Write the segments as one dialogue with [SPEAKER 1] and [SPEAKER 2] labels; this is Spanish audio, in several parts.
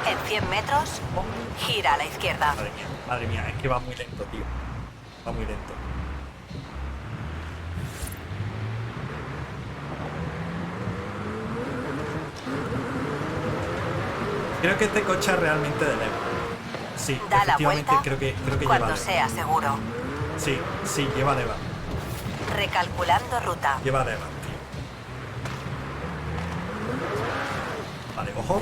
[SPEAKER 1] En 100 metros, gira a la izquierda.
[SPEAKER 2] Madre mía, es que va muy lento, tío. Va muy lento. Creo que este coche es realmente de leve. Sí,
[SPEAKER 1] Da la
[SPEAKER 2] efectivamente
[SPEAKER 1] vuelta
[SPEAKER 2] creo que lleva
[SPEAKER 1] cuando
[SPEAKER 2] leva.
[SPEAKER 1] sea seguro.
[SPEAKER 2] Sí, sí, lleva leva.
[SPEAKER 1] Recalculando ruta.
[SPEAKER 2] Lleva leva, tío. Vale, ojo.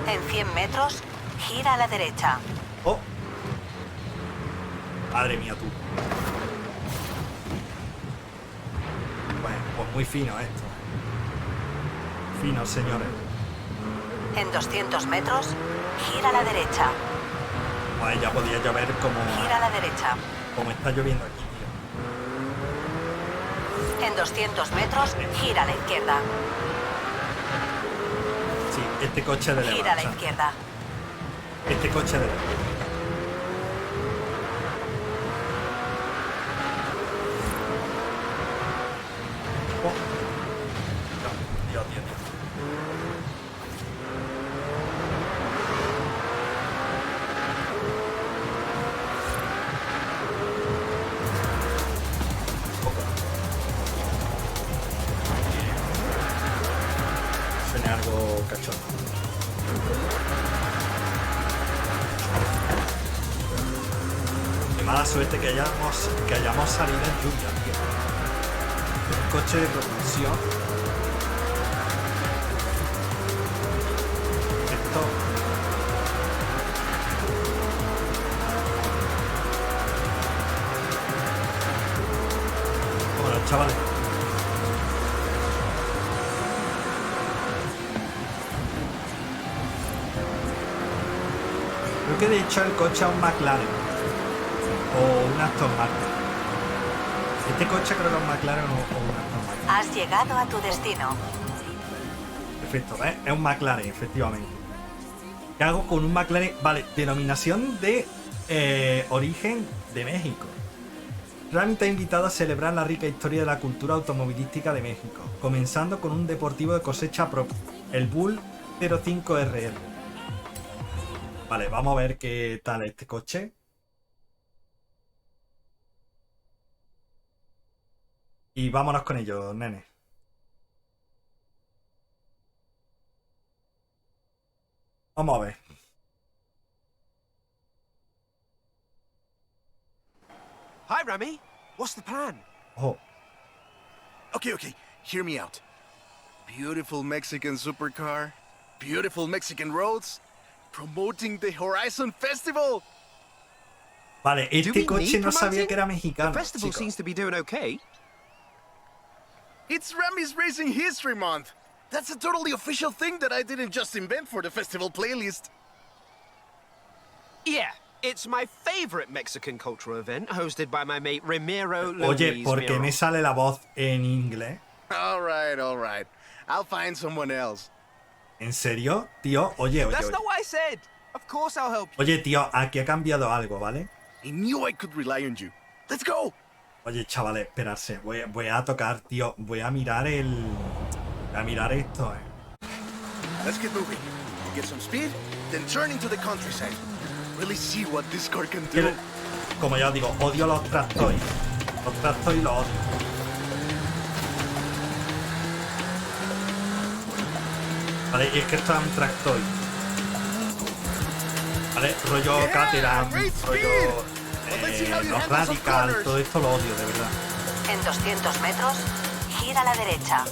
[SPEAKER 1] En 100 metros, gira a la derecha.
[SPEAKER 2] Oh. Madre mía, tú. Bueno, pues muy fino esto. Fino, señores.
[SPEAKER 1] En 200 metros, gira a la derecha.
[SPEAKER 2] Pues ya podía llover como
[SPEAKER 1] Gira a la derecha.
[SPEAKER 2] está lloviendo aquí, tío.
[SPEAKER 1] En 200 metros, gira a la izquierda.
[SPEAKER 2] Sí, este coche de leva.
[SPEAKER 1] Gira a la
[SPEAKER 2] o sea,
[SPEAKER 1] izquierda.
[SPEAKER 2] este coche de leva. Oh. Dios, Dios, Dios. Suena algo cachondo. Qué mala suerte que hayamos salido en lluvia, tío. Un coche de propulsión. Esto. Bueno, chavales. Creo que de hecho el coche es un McLaren o un Aston Martin. Este coche creo que es un McLaren o un Aston Martin.
[SPEAKER 1] Has llegado a tu destino.
[SPEAKER 2] Perfecto, ¿ves? Es un McLaren, efectivamente. ¿Qué hago con un McLaren? Vale, denominación de origen de México. Realmente ha invitado a celebrar la rica historia de la cultura automovilística de México, comenzando con un deportivo de cosecha propia, el Vuhl 05RR. Vale, vamos a ver qué tal este coche. Y vámonos con ello, nene. Vamos a ver.
[SPEAKER 3] Hi, Rami. What's the plan?
[SPEAKER 2] Ojo.
[SPEAKER 4] Okay, hear me out. Beautiful Mexican supercar, beautiful Mexican roads, promoting the Horizon Festival.
[SPEAKER 2] Vale,
[SPEAKER 3] Do
[SPEAKER 2] este
[SPEAKER 3] we
[SPEAKER 2] coche
[SPEAKER 3] need
[SPEAKER 2] no sabía
[SPEAKER 3] promoting?
[SPEAKER 2] que era
[SPEAKER 3] The
[SPEAKER 2] mexicano,
[SPEAKER 3] festival
[SPEAKER 2] chicos.
[SPEAKER 3] seems to be doing okay.
[SPEAKER 4] It's Rami's Racing History Month. That's a totally official thing that I didn't just invent for the festival playlist.
[SPEAKER 3] Yeah, it's my favorite Mexican cultural event hosted by my mate Ramiro
[SPEAKER 2] Oye,
[SPEAKER 3] Luis
[SPEAKER 2] ¿por qué me
[SPEAKER 3] Miro.
[SPEAKER 2] sale la voz en inglés?
[SPEAKER 4] All right. I'll find someone else.
[SPEAKER 2] ¿En serio? Tío, oye.
[SPEAKER 3] That's not what I said. Of course I'll help you.
[SPEAKER 2] Oye, tío, aquí ha cambiado algo, ¿vale?
[SPEAKER 4] I knew I could rely on you. Let's go.
[SPEAKER 2] Oye, chavales, esperarse. Voy a tocar, tío. Voy a mirar esto,
[SPEAKER 4] Let's get moving. Get some speed, then turn into the countryside. Really see what this car can do.
[SPEAKER 2] Como ya os digo, odio los tractoids. Los tractoids los odio. Vale, y es que esto es un tractoid. Vale, rollo
[SPEAKER 4] Yeah,
[SPEAKER 2] Caterham,
[SPEAKER 4] great
[SPEAKER 2] rollo
[SPEAKER 4] speed. Let's see how you
[SPEAKER 2] los
[SPEAKER 4] handle some
[SPEAKER 2] Radical,
[SPEAKER 4] corners.
[SPEAKER 2] todo esto lo odio, de verdad.
[SPEAKER 1] En 200 metros, gira a la derecha.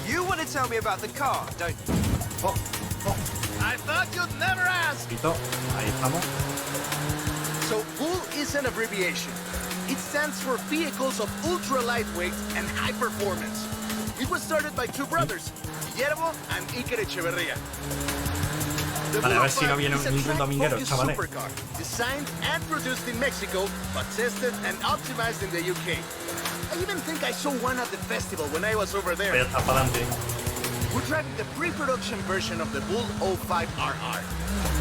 [SPEAKER 3] You want to tell me about the car, don't you?
[SPEAKER 2] Oh, oh,
[SPEAKER 4] I thought you'd never ask.
[SPEAKER 2] poquito. Ahí estamos.
[SPEAKER 4] So Vuhl is an abbreviation. It stands for Vehicles of Ultra Lightweight and High Performance. It was started by two brothers, Guillermo and Iker Echeverría. The
[SPEAKER 2] Vale, a ver
[SPEAKER 4] Vuhl
[SPEAKER 2] si no
[SPEAKER 4] 05
[SPEAKER 2] viene
[SPEAKER 4] is a
[SPEAKER 2] ningún dominguero,
[SPEAKER 4] track-focused
[SPEAKER 2] chavales.
[SPEAKER 4] supercar, designed and produced in Mexico, but tested and optimized in the UK. I even think I saw one at the festival when I was over there.
[SPEAKER 2] Voy a estar para adelante.
[SPEAKER 4] We're driving the pre-production version of the Vuhl 05RR.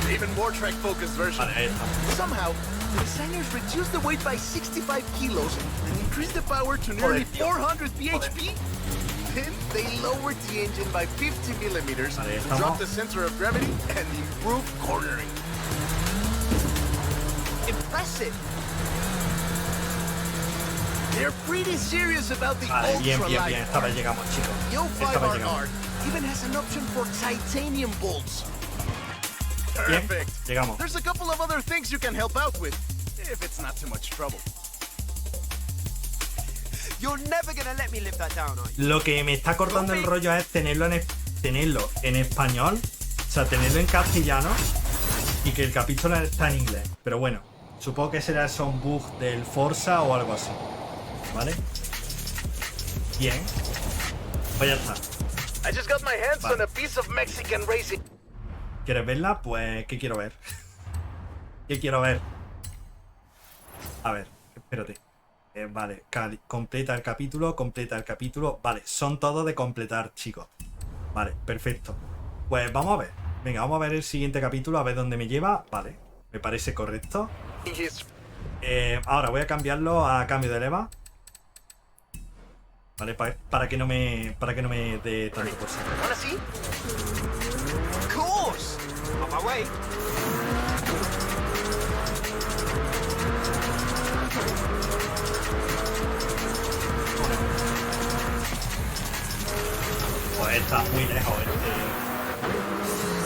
[SPEAKER 4] The even more track-focused version.
[SPEAKER 2] Vale, ahí estamos.
[SPEAKER 4] Somehow, the designers reduced the weight by 65 kilos and increased the power to nearly
[SPEAKER 2] Joder, tío.
[SPEAKER 4] 400 bhp. Then They lowered the engine by 50 millimeters
[SPEAKER 2] Vale,
[SPEAKER 4] to
[SPEAKER 2] estamos.
[SPEAKER 4] drop the center of gravity and improve cornering. Impressive. They're pretty serious about the
[SPEAKER 2] Vale, bien, bien, bien.
[SPEAKER 4] ultralight
[SPEAKER 2] Esta vez
[SPEAKER 4] part.
[SPEAKER 2] llegamos, chicos.
[SPEAKER 4] The
[SPEAKER 2] Esta vez llegamos.
[SPEAKER 4] 05RR even has an option for titanium bolts.
[SPEAKER 2] Bien,
[SPEAKER 4] Perfect.
[SPEAKER 2] llegamos.
[SPEAKER 4] There's a couple of other things you can help out with, if it's not too much trouble.
[SPEAKER 3] You're never gonna let me live that down, are you?
[SPEAKER 2] Lo que me está cortando el rollo es tenerlo en español, o sea, tenerlo en castellano y que el capítulo está en inglés. Pero bueno, supongo que será eso un bug del Forza o algo así. ¿Vale? Bien. Pues ya está.
[SPEAKER 4] I just got my hands
[SPEAKER 2] Vale.
[SPEAKER 4] on a piece of Mexican racing.
[SPEAKER 2] ¿Quieres verla? Pues, ¿qué quiero ver? ¿Qué quiero ver? A ver, espérate. Vale, completa el capítulo. Vale, son todos de completar, chicos. Vale, perfecto. Pues vamos a ver. Venga, vamos a ver el siguiente capítulo, a ver dónde me lleva. Vale, me parece correcto. Ahora voy a cambiarlo a cambio de leva. Vale, para que no me dé tanto por sí.
[SPEAKER 4] Wanna see?
[SPEAKER 3] Of course! On my way.
[SPEAKER 2] Pues está muy lejos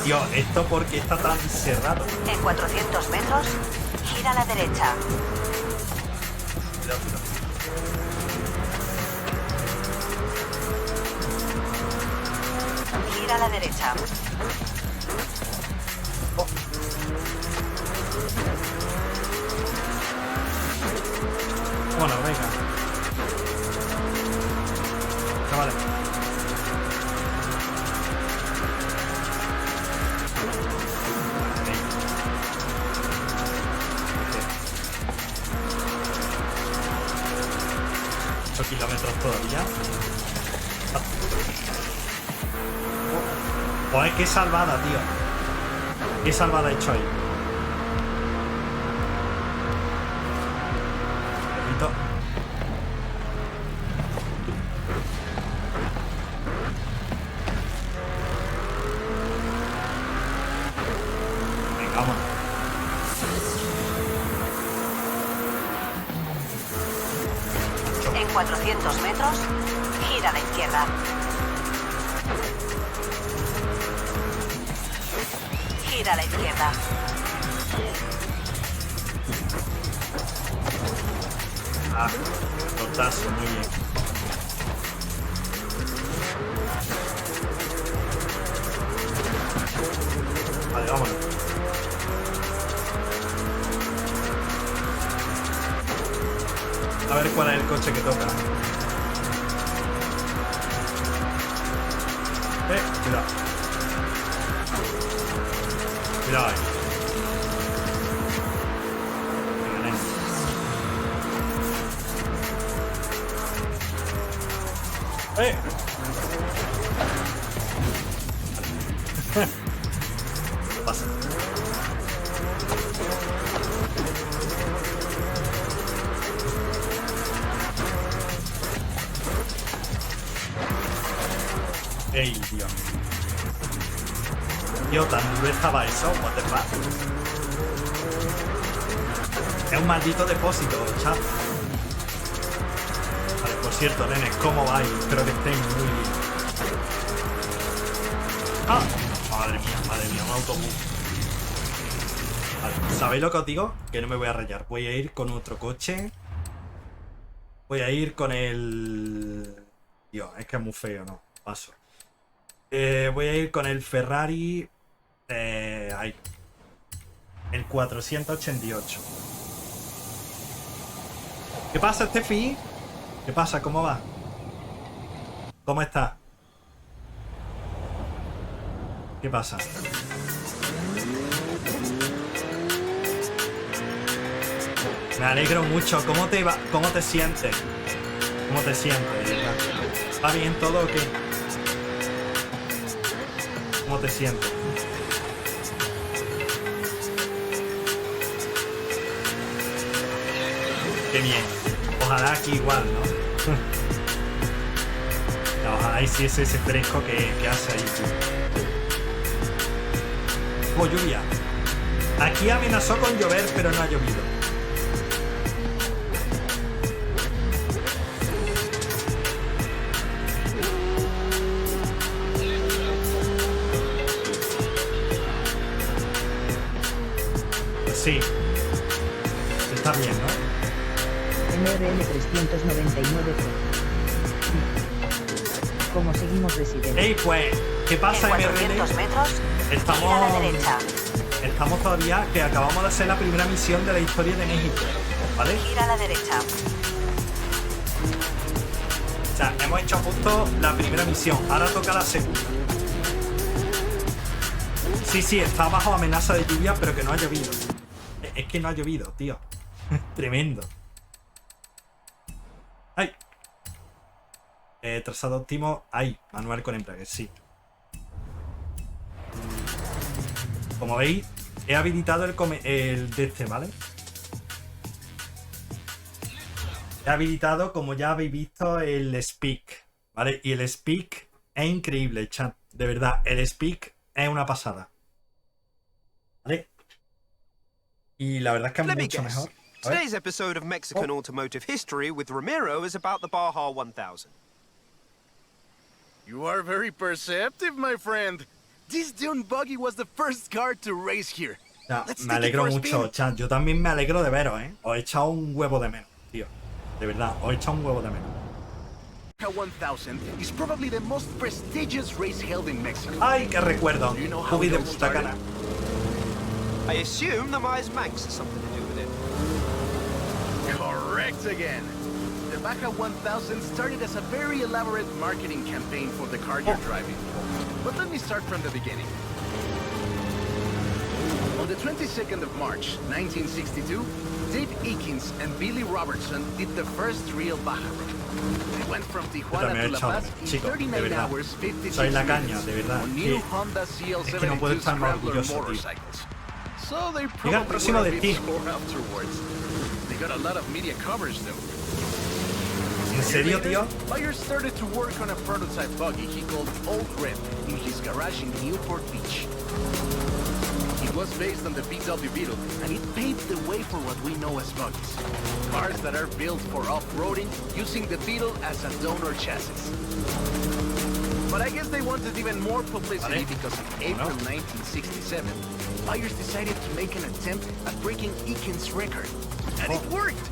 [SPEAKER 2] Tío, ¿esto por qué está tan cerrado?
[SPEAKER 1] En 400 metros, gira a la derecha.
[SPEAKER 2] Cuidado, cuidado.
[SPEAKER 1] Gira a la derecha.
[SPEAKER 2] Oh. Bueno, venga. Vale. Kilómetros todavía. Joder, qué salvada, tío. Qué salvada he hecho ahí. Repito. Venga, vamos.
[SPEAKER 1] En 400 metros, gira a la izquierda. Gira a la izquierda.
[SPEAKER 2] Ah, tortazo, muy bien. Vale, vámonos. A ver cuál es el coche que toca. Cuidado. Cuidado ahí. Venga, nene. Pasa. Ey, tío. Tío, tan duro estaba eso, what the fuck. Es un maldito depósito, chat. Vale, por cierto, nenes, ¿cómo vais? Espero que estéis muy bien. ¡Ah! Madre mía, un autobús. Vale, ¿sabéis lo que os digo? Que no me voy a rayar. Voy a ir con otro coche. Voy a ir con el... Tío, es que es muy feo, ¿no? Paso. Voy a ir con el Ferrari. Ahí. El 488. ¿Qué pasa, Steffi? ¿Qué pasa? ¿Cómo va? ¿Cómo está? ¿Qué pasa? Me alegro mucho. ¿Cómo te va? ¿Cómo te sientes? ¿Cómo te sientes? ¿Va bien todo o qué? ¿Cómo te sientes? Qué bien. Ojalá aquí igual, ¿no? Ojalá Ahí sí es ese fresco que hace ahí. Oh, lluvia. Aquí amenazó con llover, pero no ha llovido. Pues sí. Está bien, ¿no?
[SPEAKER 5] MRL 399. Como seguimos residentes.
[SPEAKER 2] Ey, pues, ¿qué pasa,
[SPEAKER 1] En
[SPEAKER 2] MRL?
[SPEAKER 1] 400 metros, gira a la derecha.
[SPEAKER 2] Estamos todavía que acabamos de hacer la primera misión de la historia de México, ¿vale?
[SPEAKER 1] Gira a la derecha.
[SPEAKER 2] O sea, hemos hecho justo la primera misión. Ahora toca la segunda. Sí, está bajo amenaza de lluvia, pero que no ha llovido. Es que no ha llovido, tío. Tremendo. ¡Ay! Trazado óptimo. ¡Ay! Manual con embrague, sí. Como veis, he habilitado el de este, ¿vale? He habilitado, como ya habéis visto, el speak, ¿vale? Y el speak es increíble, chat. De verdad, el speak es una pasada. ¿Vale? Y la verdad es que es
[SPEAKER 3] Let me
[SPEAKER 2] mucho
[SPEAKER 3] guess.
[SPEAKER 2] mejor. A ver.
[SPEAKER 3] Today's episode of Mexican automotive history with Ramiro is about the Baja 1000.
[SPEAKER 4] You are very perceptive, my friend. This dune buggy was the first car to race here.
[SPEAKER 2] Ya,
[SPEAKER 4] Let's
[SPEAKER 2] me
[SPEAKER 4] take it
[SPEAKER 2] alegro
[SPEAKER 4] for a
[SPEAKER 2] mucho,
[SPEAKER 4] spin.
[SPEAKER 2] chat. Yo también me alegro de veros, ¿eh? Os he echado un huevo de menos, tío. De verdad, os he echado un huevo de menos.
[SPEAKER 4] Baja 1000 is probably the most prestigious race held in Mexico.
[SPEAKER 2] ¡Ay, qué recuerdo!
[SPEAKER 4] Do you know how
[SPEAKER 2] Jugué
[SPEAKER 4] it
[SPEAKER 2] de
[SPEAKER 4] all
[SPEAKER 2] puta
[SPEAKER 4] started?
[SPEAKER 2] cara.
[SPEAKER 3] I assume the Myers Manx has something to do with it.
[SPEAKER 4] Correct again. The Baja 1000 started as a very elaborate marketing campaign for the car you're driving. But let me start from the beginning. On the 22nd of March, 1962, Dave Eakins and Billy Robertson did the first real Baja run. They went from Tijuana
[SPEAKER 2] también he
[SPEAKER 4] to La
[SPEAKER 2] echado,
[SPEAKER 4] Paz in
[SPEAKER 2] chico, de
[SPEAKER 4] 39
[SPEAKER 2] verdad.
[SPEAKER 4] hours, 56
[SPEAKER 2] Soy la
[SPEAKER 4] minutes
[SPEAKER 2] caña, de verdad.
[SPEAKER 4] on new
[SPEAKER 2] Que-
[SPEAKER 4] Honda
[SPEAKER 2] es que no puedo
[SPEAKER 4] CL72
[SPEAKER 2] estar más
[SPEAKER 4] Scrambler
[SPEAKER 2] orgulloso, tío.
[SPEAKER 4] motorcycles. So they
[SPEAKER 2] Llega el
[SPEAKER 4] probably
[SPEAKER 2] próximo
[SPEAKER 4] were a bit
[SPEAKER 2] destino.
[SPEAKER 4] sore afterwards. They got a lot of media coverage though.
[SPEAKER 2] ¿En serio, tío?
[SPEAKER 4] Myers started to work on a prototype buggy he called Old Red in his garage in Newport Beach. It was based on the VW Beetle, and it paved the way for what we know as buggies. Cars that are built for off-roading using the Beetle as a donor chassis. But I guess they wanted even more publicity
[SPEAKER 2] Vale.
[SPEAKER 4] because in April 1967, Myers decided to make an attempt at breaking Eakins' record. And it worked!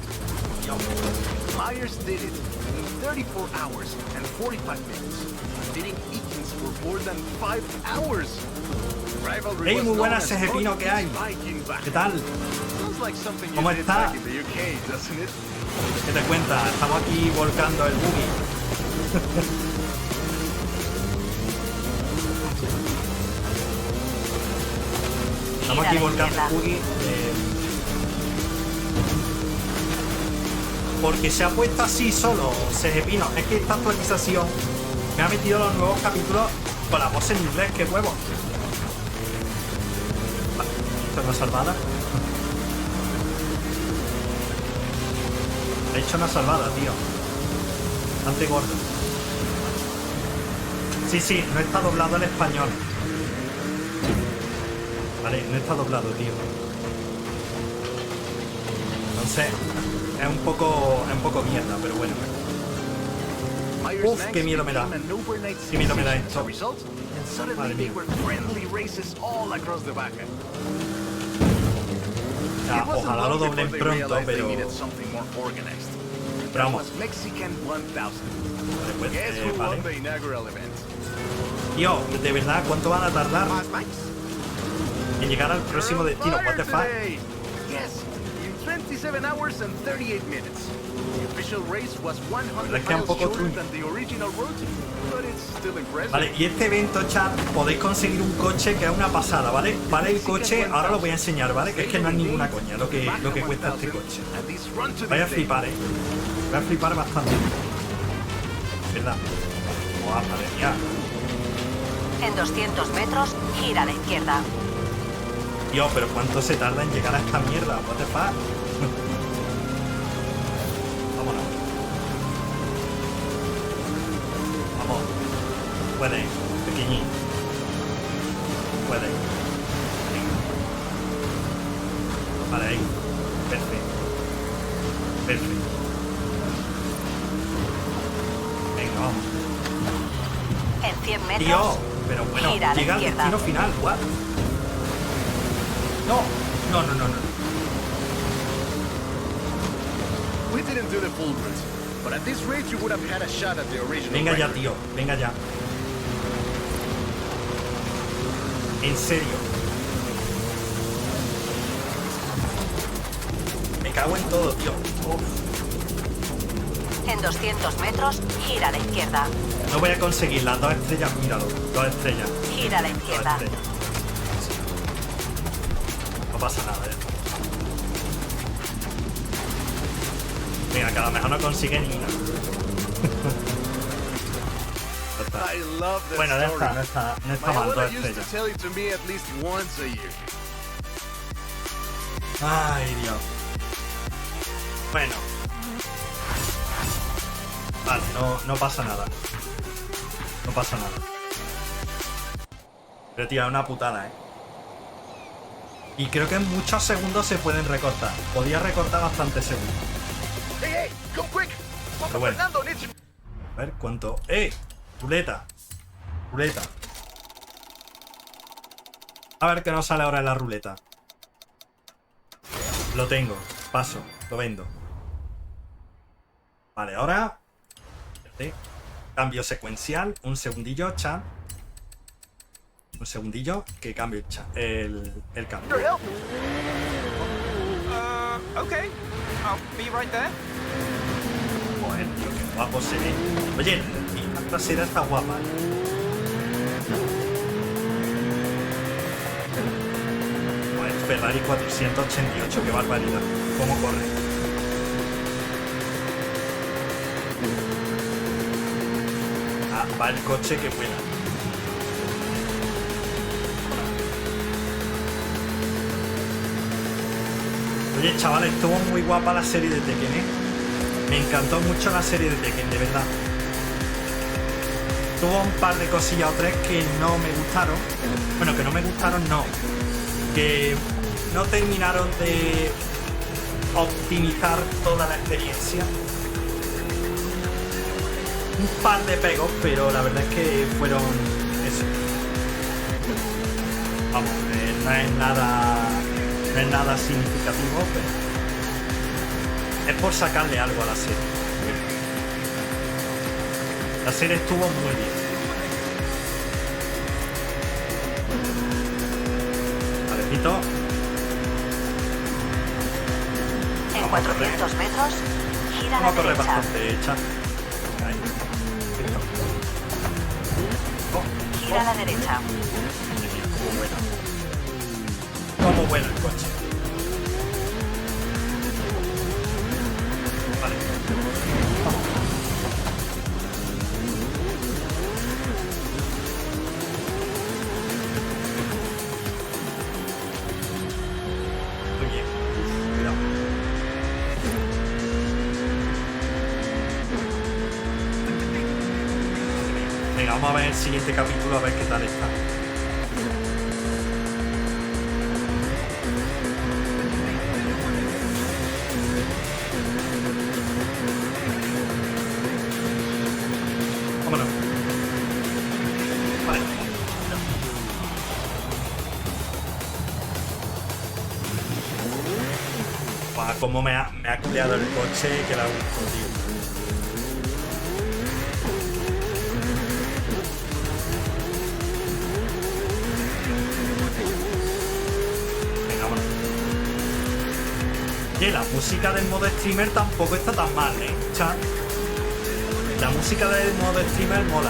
[SPEAKER 4] Myers did it in 34 hours and 45 minutes, beating Eakins for more than 5 hours. Rivalry
[SPEAKER 2] Hey,
[SPEAKER 4] was
[SPEAKER 2] muy
[SPEAKER 4] known
[SPEAKER 2] buenas,
[SPEAKER 4] as
[SPEAKER 2] ese pepino que hay.
[SPEAKER 4] Viking back.
[SPEAKER 2] ¿Qué tal?
[SPEAKER 4] Sounds like something you
[SPEAKER 2] ¿Cómo
[SPEAKER 4] did
[SPEAKER 2] está?
[SPEAKER 4] back in the UK, doesn't it?
[SPEAKER 2] ¿Qué te cuentas? Estamos aquí volcando el buggy. Estamos aquí volcando el buggy. Porque se ha puesto así solo, Sejepino. Es que esta actualización me ha metido los nuevos capítulos con la voz en inglés. ¡Qué huevo! Vale, esto es una salvada. He hecho una salvada, tío. Bastante gordo. Sí, no está doblado al español. Vale, no está doblado, tío. Entonces, es un poco mierda, pero bueno.
[SPEAKER 4] Myers
[SPEAKER 2] Uf,
[SPEAKER 4] Manx
[SPEAKER 2] qué miedo me da.
[SPEAKER 4] became an overnight
[SPEAKER 2] Qué miedo me da
[SPEAKER 4] sensation as a
[SPEAKER 2] esto.
[SPEAKER 4] result, and suddenly
[SPEAKER 2] Madre
[SPEAKER 4] they
[SPEAKER 2] mía.
[SPEAKER 4] were friendly races all across the Baja.
[SPEAKER 2] O sea,
[SPEAKER 4] It wasn't
[SPEAKER 2] ojalá lo
[SPEAKER 4] long before
[SPEAKER 2] doblen
[SPEAKER 4] they
[SPEAKER 2] pronto,
[SPEAKER 4] realized they
[SPEAKER 2] pero...
[SPEAKER 4] needed something more organized.
[SPEAKER 2] Pero
[SPEAKER 4] That
[SPEAKER 2] vamos.
[SPEAKER 4] was Mexican 1000.
[SPEAKER 2] Pues,
[SPEAKER 4] Guess who
[SPEAKER 2] vale.
[SPEAKER 4] won the inaugural event?
[SPEAKER 2] Tío, de verdad, ¿cuánto van a tardar
[SPEAKER 3] Myers Manx?
[SPEAKER 2] en llegar al próximo
[SPEAKER 4] You're on
[SPEAKER 2] destino? What the
[SPEAKER 4] fire
[SPEAKER 2] fuck?
[SPEAKER 4] today. Yes, in 27 hours and 38 minutes. The official race was 100
[SPEAKER 2] Es que es un
[SPEAKER 4] miles
[SPEAKER 2] poco
[SPEAKER 4] shorter
[SPEAKER 2] trunco.
[SPEAKER 4] than the original route, but it's still impressive.
[SPEAKER 2] Vale, y este evento, chat, podéis conseguir un coche que es una pasada, ¿vale? Vale, el coche, ahora lo voy a enseñar, ¿vale? Que es que no es ninguna coña lo que cuesta este coche.
[SPEAKER 4] And this run to
[SPEAKER 2] Voy a
[SPEAKER 4] this day.
[SPEAKER 2] flipar, Voy a flipar bastante. ¿Verdad? Buah, madre mía.
[SPEAKER 1] En 200 metros, gira a la izquierda.
[SPEAKER 2] Tío, pero ¿cuánto se tarda en llegar a esta mierda? What the fuck? Vámonos. Vamos. Puede, pequeñín. Puede. Venga. Vale, ahí. Perfecto. Perfecto. Venga, vamos.
[SPEAKER 1] En 100 metros,
[SPEAKER 2] Tío, pero bueno,
[SPEAKER 1] gira a la
[SPEAKER 2] llega al
[SPEAKER 1] izquierda.
[SPEAKER 2] destino final. What? No, no, no, no, no.
[SPEAKER 4] We didn't do the full route, but at this rate you would have had a shot at the original.
[SPEAKER 2] Venga ya,
[SPEAKER 4] record.
[SPEAKER 2] tío. Venga ya. En serio. Me cago en todo, tío. Uf.
[SPEAKER 1] En 200 metros, gira a la izquierda.
[SPEAKER 2] No voy a conseguir las 2 estrellas. Míralo. 2 estrellas.
[SPEAKER 1] Gira a la
[SPEAKER 2] 2
[SPEAKER 1] izquierda.
[SPEAKER 2] estrellas. No pasa nada, Venga, que a lo mejor no consigue ni una. Ya está.
[SPEAKER 4] I love that
[SPEAKER 2] Bueno, ya
[SPEAKER 4] story.
[SPEAKER 2] está, no está
[SPEAKER 4] My
[SPEAKER 2] mal, 2
[SPEAKER 4] abuela used to
[SPEAKER 2] estrellas.
[SPEAKER 4] tell it to me at least once a year.
[SPEAKER 2] Ay, Dios. Bueno. Vale, no pasa nada. No pasa nada. Pero tío, es una putada, Y creo que en muchos segundos se pueden recortar. Podía recortar bastantes segundos.
[SPEAKER 4] Hey, hey, come quick! Papa
[SPEAKER 2] Pero bueno.
[SPEAKER 4] Fernando needs you.
[SPEAKER 2] A ver, ¿cuánto? Ruleta. Ruleta. A ver qué nos sale ahora en la ruleta. Lo tengo. Paso. Lo vendo. Vale, ahora... Cambio secuencial. Un segundillo, chat. Un segundillo. Que cambio el cambio.
[SPEAKER 4] Your help.
[SPEAKER 3] Okay. I'll be right there.
[SPEAKER 2] Joder, tío, qué guapo se ve. Oye, la trasera está guapa. Joder, Ferrari 488, qué barbaridad. ¿Cómo corre? Ah, va el coche que vuela. Oye, chavales, estuvo muy guapa la serie de Tekken, Me encantó mucho la serie de Tekken, de verdad. Tuvo un par de cosillas o tres que no me gustaron. Bueno, que no me gustaron, no. Que no terminaron de optimizar toda la experiencia. Un par de pegos, pero la verdad es que fueron eso. Vamos, no es nada significativo, pero es por sacarle algo a la serie. La serie estuvo muy bien. Parecito.
[SPEAKER 1] En 400 metros, gira a la
[SPEAKER 2] Vamos a correr
[SPEAKER 1] derecha.
[SPEAKER 2] bastante, chat. Ahí. Perfecto.
[SPEAKER 1] Gira a la derecha.
[SPEAKER 2] Cómo vuela. Cómo vuela el coche. Vale. Vamos. Muy bien. Cuidado. Venga, vamos a ver el siguiente capítulo a ver qué tal está. Vámonos. Vale. Buah, cómo me ha culeado el coche que la gusto, tío. Venga, vámonos. Oye, la música del modo streamer tampoco está tan mal, chat. La música del modo streamer mola.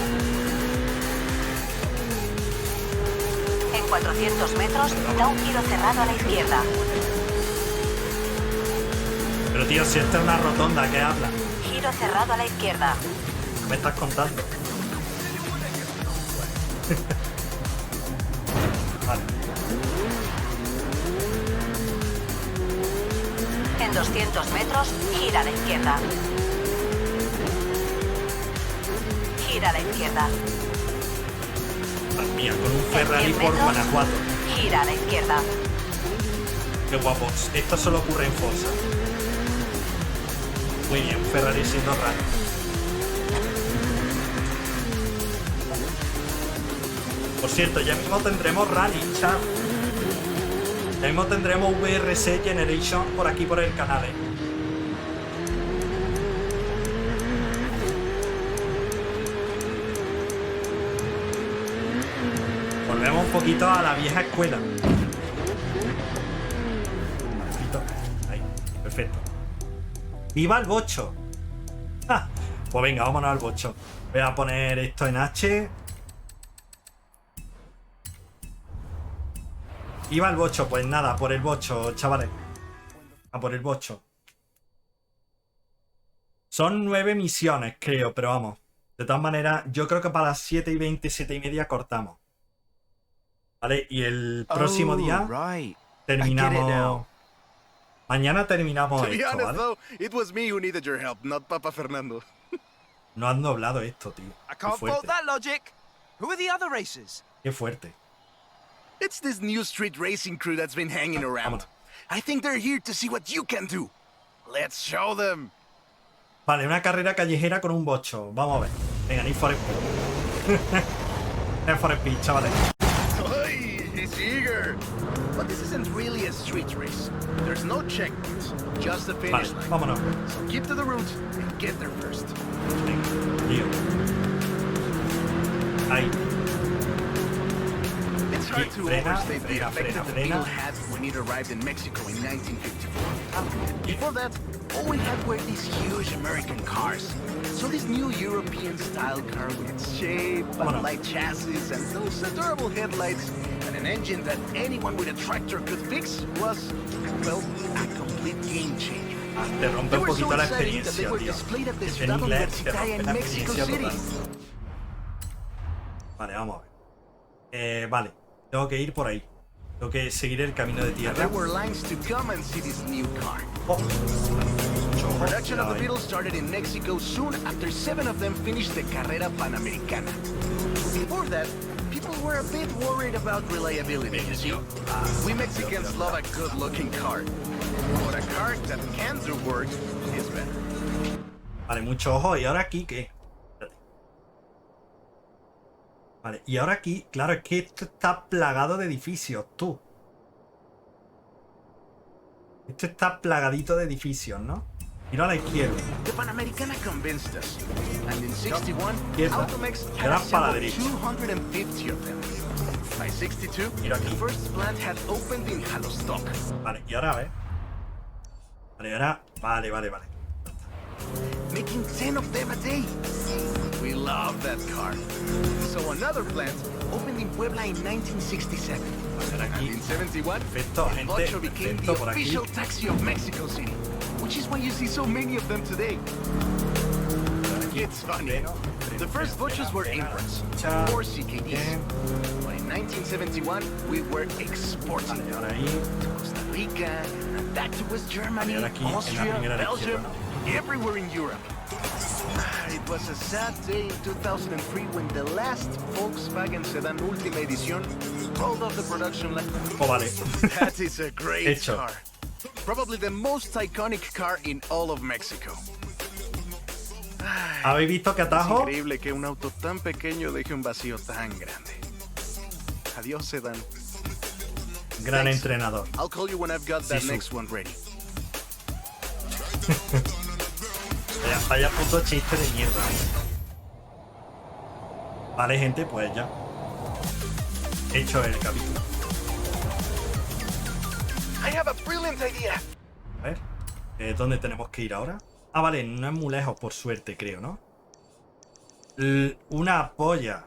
[SPEAKER 1] En 400 metros, da un giro cerrado a la izquierda.
[SPEAKER 2] Pero tío, si esta es una rotonda, ¿qué habla?
[SPEAKER 1] Giro cerrado a la izquierda.
[SPEAKER 2] ¿Qué me estás contando? Vale.
[SPEAKER 1] En 200 metros, gira a la izquierda. Gira a la izquierda.
[SPEAKER 2] Madre mía, con un Ferrari
[SPEAKER 1] En 100
[SPEAKER 2] por
[SPEAKER 1] metros,
[SPEAKER 2] Guanajuato.
[SPEAKER 1] gira a la izquierda.
[SPEAKER 2] Qué guapo. Esto solo ocurre en Forza. Muy bien, un Ferrari siendo raro. Por cierto, ya mismo tendremos Rally, chat. Ya mismo tendremos VRC Generation por aquí por el canal, ¿eh? Volvemos un poquito a la vieja escuela. Ahí, perfecto. ¡Viva el bocho! ¡Ja! Pues venga, vámonos al bocho. Voy a poner esto en H. ¡Viva el bocho! Pues nada, por el bocho, chavales. A por el bocho. Son 9 misiones, creo, pero vamos. De todas maneras, yo creo que para las 7:20, 7:30 cortamos. ¿Vale? Y el próximo día terminamos. Mañana terminamos
[SPEAKER 4] To be
[SPEAKER 2] esto,
[SPEAKER 4] honest,
[SPEAKER 2] ¿vale?
[SPEAKER 4] though, it was me who needed your help, not Papa Fernando.
[SPEAKER 2] No han doblado esto, tío.
[SPEAKER 3] I
[SPEAKER 2] Qué
[SPEAKER 3] can't fault
[SPEAKER 2] fuerte.
[SPEAKER 3] that logic. Who are the other racers?
[SPEAKER 2] Qué fuerte.
[SPEAKER 4] It's this new street racing crew that's been hanging around.
[SPEAKER 2] Vámonos.
[SPEAKER 4] I think they're here to see what you can do. Let's show them.
[SPEAKER 2] Vale, una carrera callejera con un bocho. Vamos a ver. Venga, Need for Speed. Need for Speed, chavales.
[SPEAKER 4] Hey, he's eager. But this isn't really a street race. There's no checkpoints, just a
[SPEAKER 2] Vale,
[SPEAKER 4] finish line.
[SPEAKER 2] vámonos.
[SPEAKER 4] So keep to the route and get there first.
[SPEAKER 2] Venga, tío. Ahí.
[SPEAKER 4] It's hard to
[SPEAKER 2] Frena,
[SPEAKER 4] overstate the
[SPEAKER 2] frena,
[SPEAKER 4] effect
[SPEAKER 2] frena,
[SPEAKER 4] that
[SPEAKER 2] frena.
[SPEAKER 4] Beetle had when it arrived in Mexico in 1954. Before that, all we had were these huge American cars. So this new European-style car with its shape,
[SPEAKER 2] Vámonos.
[SPEAKER 4] light chassis, and those adorable headlights, and an engine that anyone with a tractor could fix was, well, a complete game changer.
[SPEAKER 2] Te rompe
[SPEAKER 4] They
[SPEAKER 2] un
[SPEAKER 4] were so
[SPEAKER 2] poquito la
[SPEAKER 4] exciting that they
[SPEAKER 2] experiencia,
[SPEAKER 4] were
[SPEAKER 2] tío.
[SPEAKER 4] displayed at the
[SPEAKER 2] En
[SPEAKER 4] Ciudad
[SPEAKER 2] inglés te
[SPEAKER 4] Universitaria
[SPEAKER 2] rompe
[SPEAKER 4] in
[SPEAKER 2] la
[SPEAKER 4] Mexico
[SPEAKER 2] experiencia
[SPEAKER 4] City.
[SPEAKER 2] total. Vale, vamos a ver. Vale, tengo que ir por ahí. Tengo que seguir el camino de
[SPEAKER 4] There
[SPEAKER 2] tierra.
[SPEAKER 4] were lines to come and see this new car.
[SPEAKER 2] Oh. Mucho ojo,
[SPEAKER 4] Production of
[SPEAKER 2] cuidado
[SPEAKER 4] the
[SPEAKER 2] ahí.
[SPEAKER 4] Beatles started in Mexico soon after 7 of them finished the Carrera Panamericana. Before that, people were a bit worried about reliability, you see. We Mexicans love a good-looking car. But a car that can do work is better.
[SPEAKER 2] Vale, mucho ojo. ¿Y ahora aquí qué? Espérate. Vale, y ahora aquí, claro, es que esto está plagado de edificios, tú. Esto está plagadito de edificios, ¿no? Mira a la izquierda.
[SPEAKER 4] The Panamericana convinced us. And in 61,
[SPEAKER 2] Izquierda.
[SPEAKER 4] Automex had
[SPEAKER 2] Ahora para la
[SPEAKER 4] assembled
[SPEAKER 2] derecha.
[SPEAKER 4] 250 of them. By 62,
[SPEAKER 2] Mira
[SPEAKER 4] the
[SPEAKER 2] aquí.
[SPEAKER 4] first plant had opened in Halostock.
[SPEAKER 2] Vale, y ahora a ver. Vale, ahora. Vale, vale, vale.
[SPEAKER 4] Making 10 of them a day. We love that car. So another plant opened in Puebla in 1967.
[SPEAKER 2] Vale, ahora
[SPEAKER 4] And
[SPEAKER 2] aquí.
[SPEAKER 4] in 71,
[SPEAKER 2] Perfecto,
[SPEAKER 4] the
[SPEAKER 2] gente,
[SPEAKER 4] Bocho became
[SPEAKER 2] perfecto,
[SPEAKER 4] the
[SPEAKER 2] por aquí.
[SPEAKER 4] official taxi of Mexico City, which is why you see so many of them today. It's funny. The first Bochos were imports, 4 CKDs. But in 1971, we were exporting
[SPEAKER 2] Vale,
[SPEAKER 4] them
[SPEAKER 2] ahora ahí.
[SPEAKER 4] to Costa Rica, and back to West Germany,
[SPEAKER 2] Vale, ahora aquí, en la
[SPEAKER 4] Austria,
[SPEAKER 2] primera de
[SPEAKER 4] Belgium,
[SPEAKER 2] izquierda,
[SPEAKER 4] everywhere in Europe. It was a sad day in 2003 when the last Volkswagen sedan Última Edición rolled off the production line.
[SPEAKER 2] Oh, vale.
[SPEAKER 4] That is a great
[SPEAKER 2] Hecho.
[SPEAKER 4] car. Probably the most iconic car in all of Mexico.
[SPEAKER 2] ¿Habéis visto qué
[SPEAKER 4] Es
[SPEAKER 2] atajo?
[SPEAKER 4] increíble que un auto tan pequeño deje un vacío tan grande. Adiós, sedan.
[SPEAKER 2] Gran
[SPEAKER 4] Thanks.
[SPEAKER 2] entrenador.
[SPEAKER 4] I'll call you when I've got that
[SPEAKER 2] Sí,
[SPEAKER 4] next one ready.
[SPEAKER 2] Vaya, vaya puto chiste de mierda. Vale, gente, pues ya. Hecho el capítulo.
[SPEAKER 4] I have a brilliant idea.
[SPEAKER 2] A ver. ¿Dónde tenemos que ir ahora? Ah, vale, no es muy lejos, por suerte, creo, ¿no? Una polla.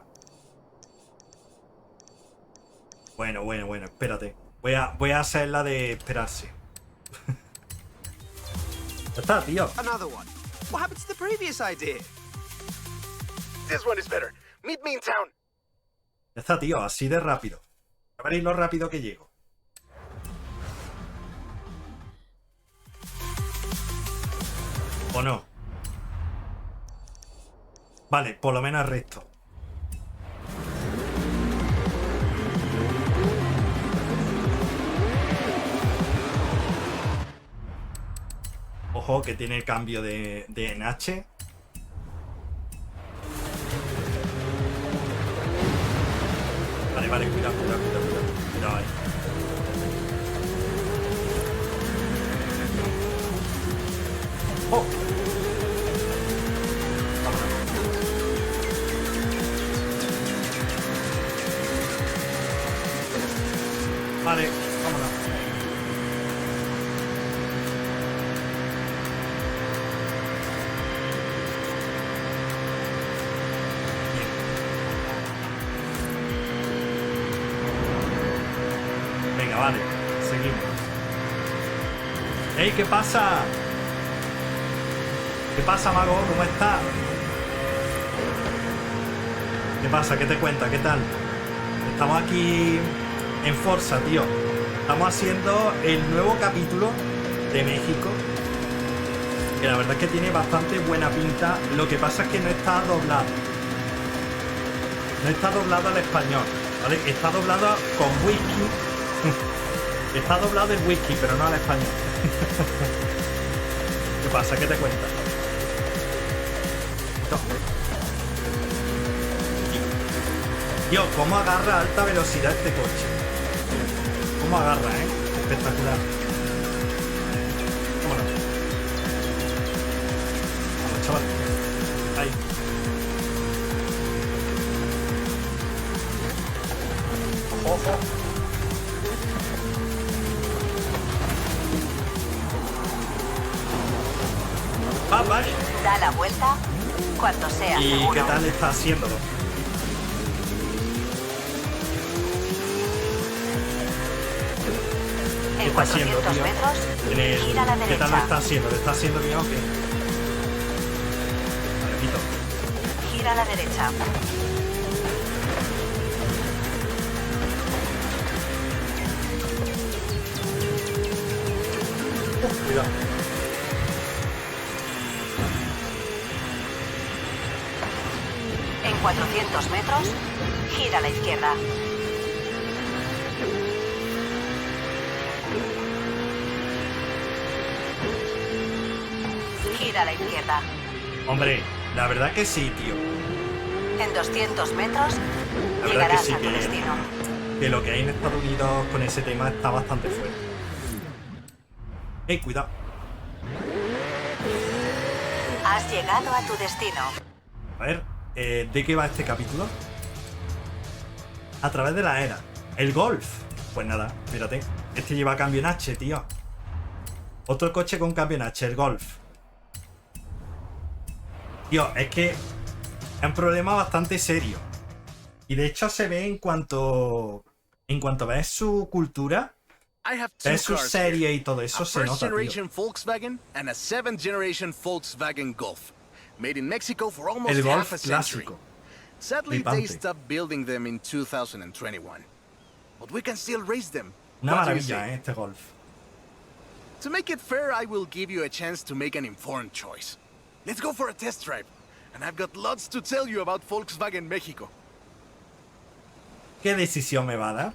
[SPEAKER 2] Bueno, espérate. Voy a hacer la de esperarse. Ya está, tío.
[SPEAKER 3] Another one. What happened to the previous idea?
[SPEAKER 4] This one is better. Meet me in town.
[SPEAKER 2] Ya está, tío, así de rápido. A ver lo rápido que llego. ¿O no? Vale, por lo menos recto. Ojo, que tiene el cambio de NH. Vale, cuidado ahí. ¡Oh! Vale, vámonos. Venga, vale, seguimos. ¡Ey! ¿Qué pasa? ¿Qué pasa, mago? ¿Cómo estás? ¿Qué pasa? ¿Qué te cuenta? ¿Qué tal? Estamos aquí en Forza, tío. Estamos haciendo el nuevo capítulo de México, que la verdad es que tiene bastante buena pinta. Lo que pasa es que no está doblado. No está doblado al español, ¿vale? Está doblado con whisky. Está doblado el whisky, pero no al español. ¿Qué pasa? ¿Qué te cuentas? Tío, ¿cómo agarra a alta velocidad este coche? ¿Cómo agarra, Espectacular. Vámonos. Vamos, chaval. Ahí. Ojo. Vale.
[SPEAKER 1] Da la vuelta cuando sea
[SPEAKER 2] ¿Y
[SPEAKER 1] seguro.
[SPEAKER 2] qué tal está haciéndolo?
[SPEAKER 1] En
[SPEAKER 2] está haciendo,
[SPEAKER 1] 400
[SPEAKER 2] tío?
[SPEAKER 1] metros, gira a la
[SPEAKER 2] ¿Qué tal lo
[SPEAKER 1] derecha.
[SPEAKER 2] está haciendo? ¿Le está haciendo bien o qué? Vale, quito.
[SPEAKER 1] Gira a la derecha.
[SPEAKER 2] Cuidado.
[SPEAKER 1] En 400 metros, gira a la izquierda. Gira a la izquierda.
[SPEAKER 2] Hombre, la verdad que sí, tío.
[SPEAKER 1] En 200 metros,
[SPEAKER 2] La verdad que
[SPEAKER 1] llegarás
[SPEAKER 2] sí,
[SPEAKER 1] a tu destino.
[SPEAKER 2] que lo que hay en Estados Unidos con ese tema está bastante fuerte. Cuidado.
[SPEAKER 1] Has llegado a tu destino.
[SPEAKER 2] A ver, ¿de qué va este capítulo? A través de la era. El Golf. Pues nada, mírate. Este lleva cambio en H, tío. Otro coche con cambio en H, el Golf. Tío, es que es un problema bastante serio. Y de hecho se ve en cuanto ves su cultura,
[SPEAKER 4] I have two
[SPEAKER 2] ves su
[SPEAKER 4] cars
[SPEAKER 2] serie
[SPEAKER 4] here.
[SPEAKER 2] y todo eso,
[SPEAKER 4] A
[SPEAKER 2] se
[SPEAKER 4] first
[SPEAKER 2] nota, tío.
[SPEAKER 4] generation Volkswagen and a 7th generation Volkswagen Golf. Made in Mexico for almost
[SPEAKER 2] El
[SPEAKER 4] half
[SPEAKER 2] Golf
[SPEAKER 4] a century.
[SPEAKER 2] clásico.
[SPEAKER 4] Sadly,
[SPEAKER 2] Flipante.
[SPEAKER 4] they stopped building them in 2021. But we can still race them.
[SPEAKER 2] Una
[SPEAKER 4] What do you
[SPEAKER 2] maravilla,
[SPEAKER 4] say?
[SPEAKER 2] este Golf.
[SPEAKER 4] To make it fair, I will give you a chance to make an informed choice. Let's go for a test drive. And I've got lots to tell you about Volkswagen Mexico.
[SPEAKER 2] ¿Qué decisión me va a dar?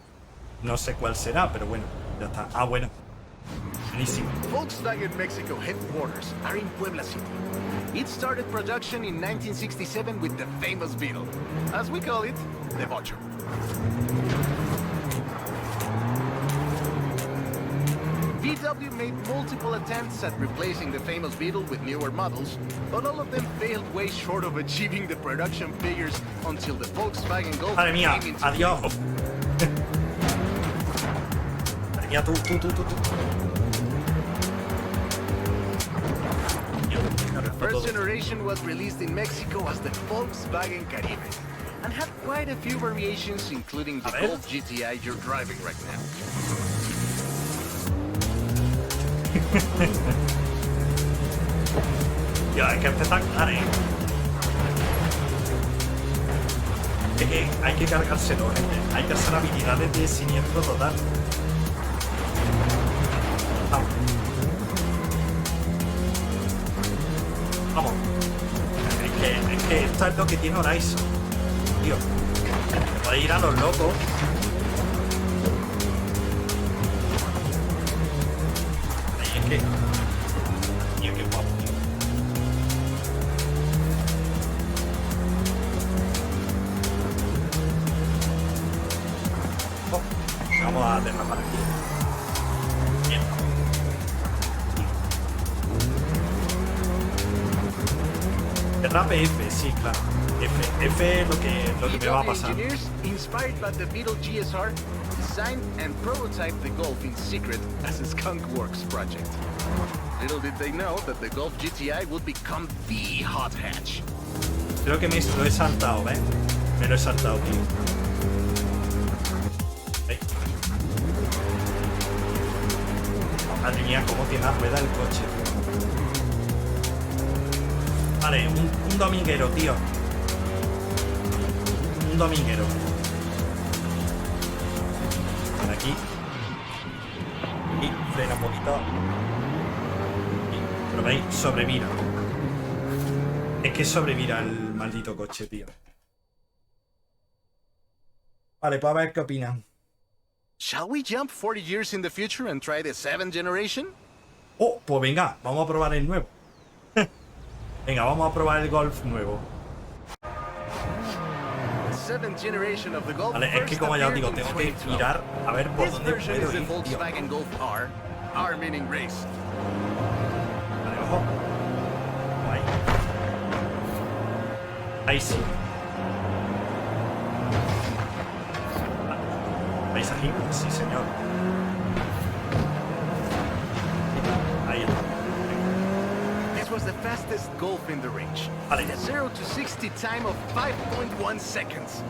[SPEAKER 2] No sé cuál será, pero bueno, ya está. Ah, bueno. Buenísimo.
[SPEAKER 4] Volkswagen Mexico headquarters are in Puebla City. It started production in 1967 with the famous Beetle. As we call it, the Bocho. VW made multiple attempts at replacing the famous Beetle with newer models, but all of them failed way short of achieving the production figures until the Volkswagen Golf
[SPEAKER 2] Madre mía,
[SPEAKER 4] came into
[SPEAKER 2] adiós.
[SPEAKER 4] being.
[SPEAKER 2] Madre mía, tú.
[SPEAKER 4] First generation was released in Mexico as the Volkswagen Caribe and had quite a few variations, including the
[SPEAKER 2] A ver.
[SPEAKER 4] Golf GTI you're driving right now.
[SPEAKER 2] Tío, es que es espectacular, Es que hay que cargárselo, gente. Hay que hacer habilidades de siniestro total. Vamos. Vamos. Es que esto es lo que tiene Horizon. Tío. Puede ir a los locos. Y es que... Tío, qué guapo. Vamos a derrapar aquí. Bien. Derrape F, sí, claro. F es lo que me va a pasar.
[SPEAKER 4] Engineers, inspired by the Beetle GSR, designed and prototyped the Golf in secret as a Skunk Works project. Little did they know that the Golf GTI would become the hot hatch.
[SPEAKER 2] Creo que me lo he saltado, ¿ves? Me lo he saltado, tío. ¿Veis? Madre mía, cómo tiene la rueda el coche, tío. Vale, un dominguero, tío. Un dominguero. Por aquí. Y frena un poquito. Pero veis, sobrevira. Es que sobrevira el maldito coche, tío. Vale, pues a ver qué opinan.
[SPEAKER 4] Shall we jump 40 years in the future and try the 7th generation?
[SPEAKER 2] Oh, pues venga, vamos a probar el nuevo. Venga, vamos a probar el Golf nuevo.
[SPEAKER 4] The 7th generation of the Golf.
[SPEAKER 2] Vale, es que como ya os digo, tengo que mirar a ver por
[SPEAKER 4] This
[SPEAKER 2] dónde
[SPEAKER 4] version
[SPEAKER 2] puedo
[SPEAKER 4] is the
[SPEAKER 2] ir, tío.
[SPEAKER 4] Volkswagen Golf R meaning race.
[SPEAKER 2] Vale, ojo. Ahí. Ahí sí. Vale. ¿Veis aquí? Sí, señor. Ahí está.
[SPEAKER 4] This was the fastest Golf in the range.
[SPEAKER 2] Vale.
[SPEAKER 4] A 0 to 60 time of 5.1 seconds.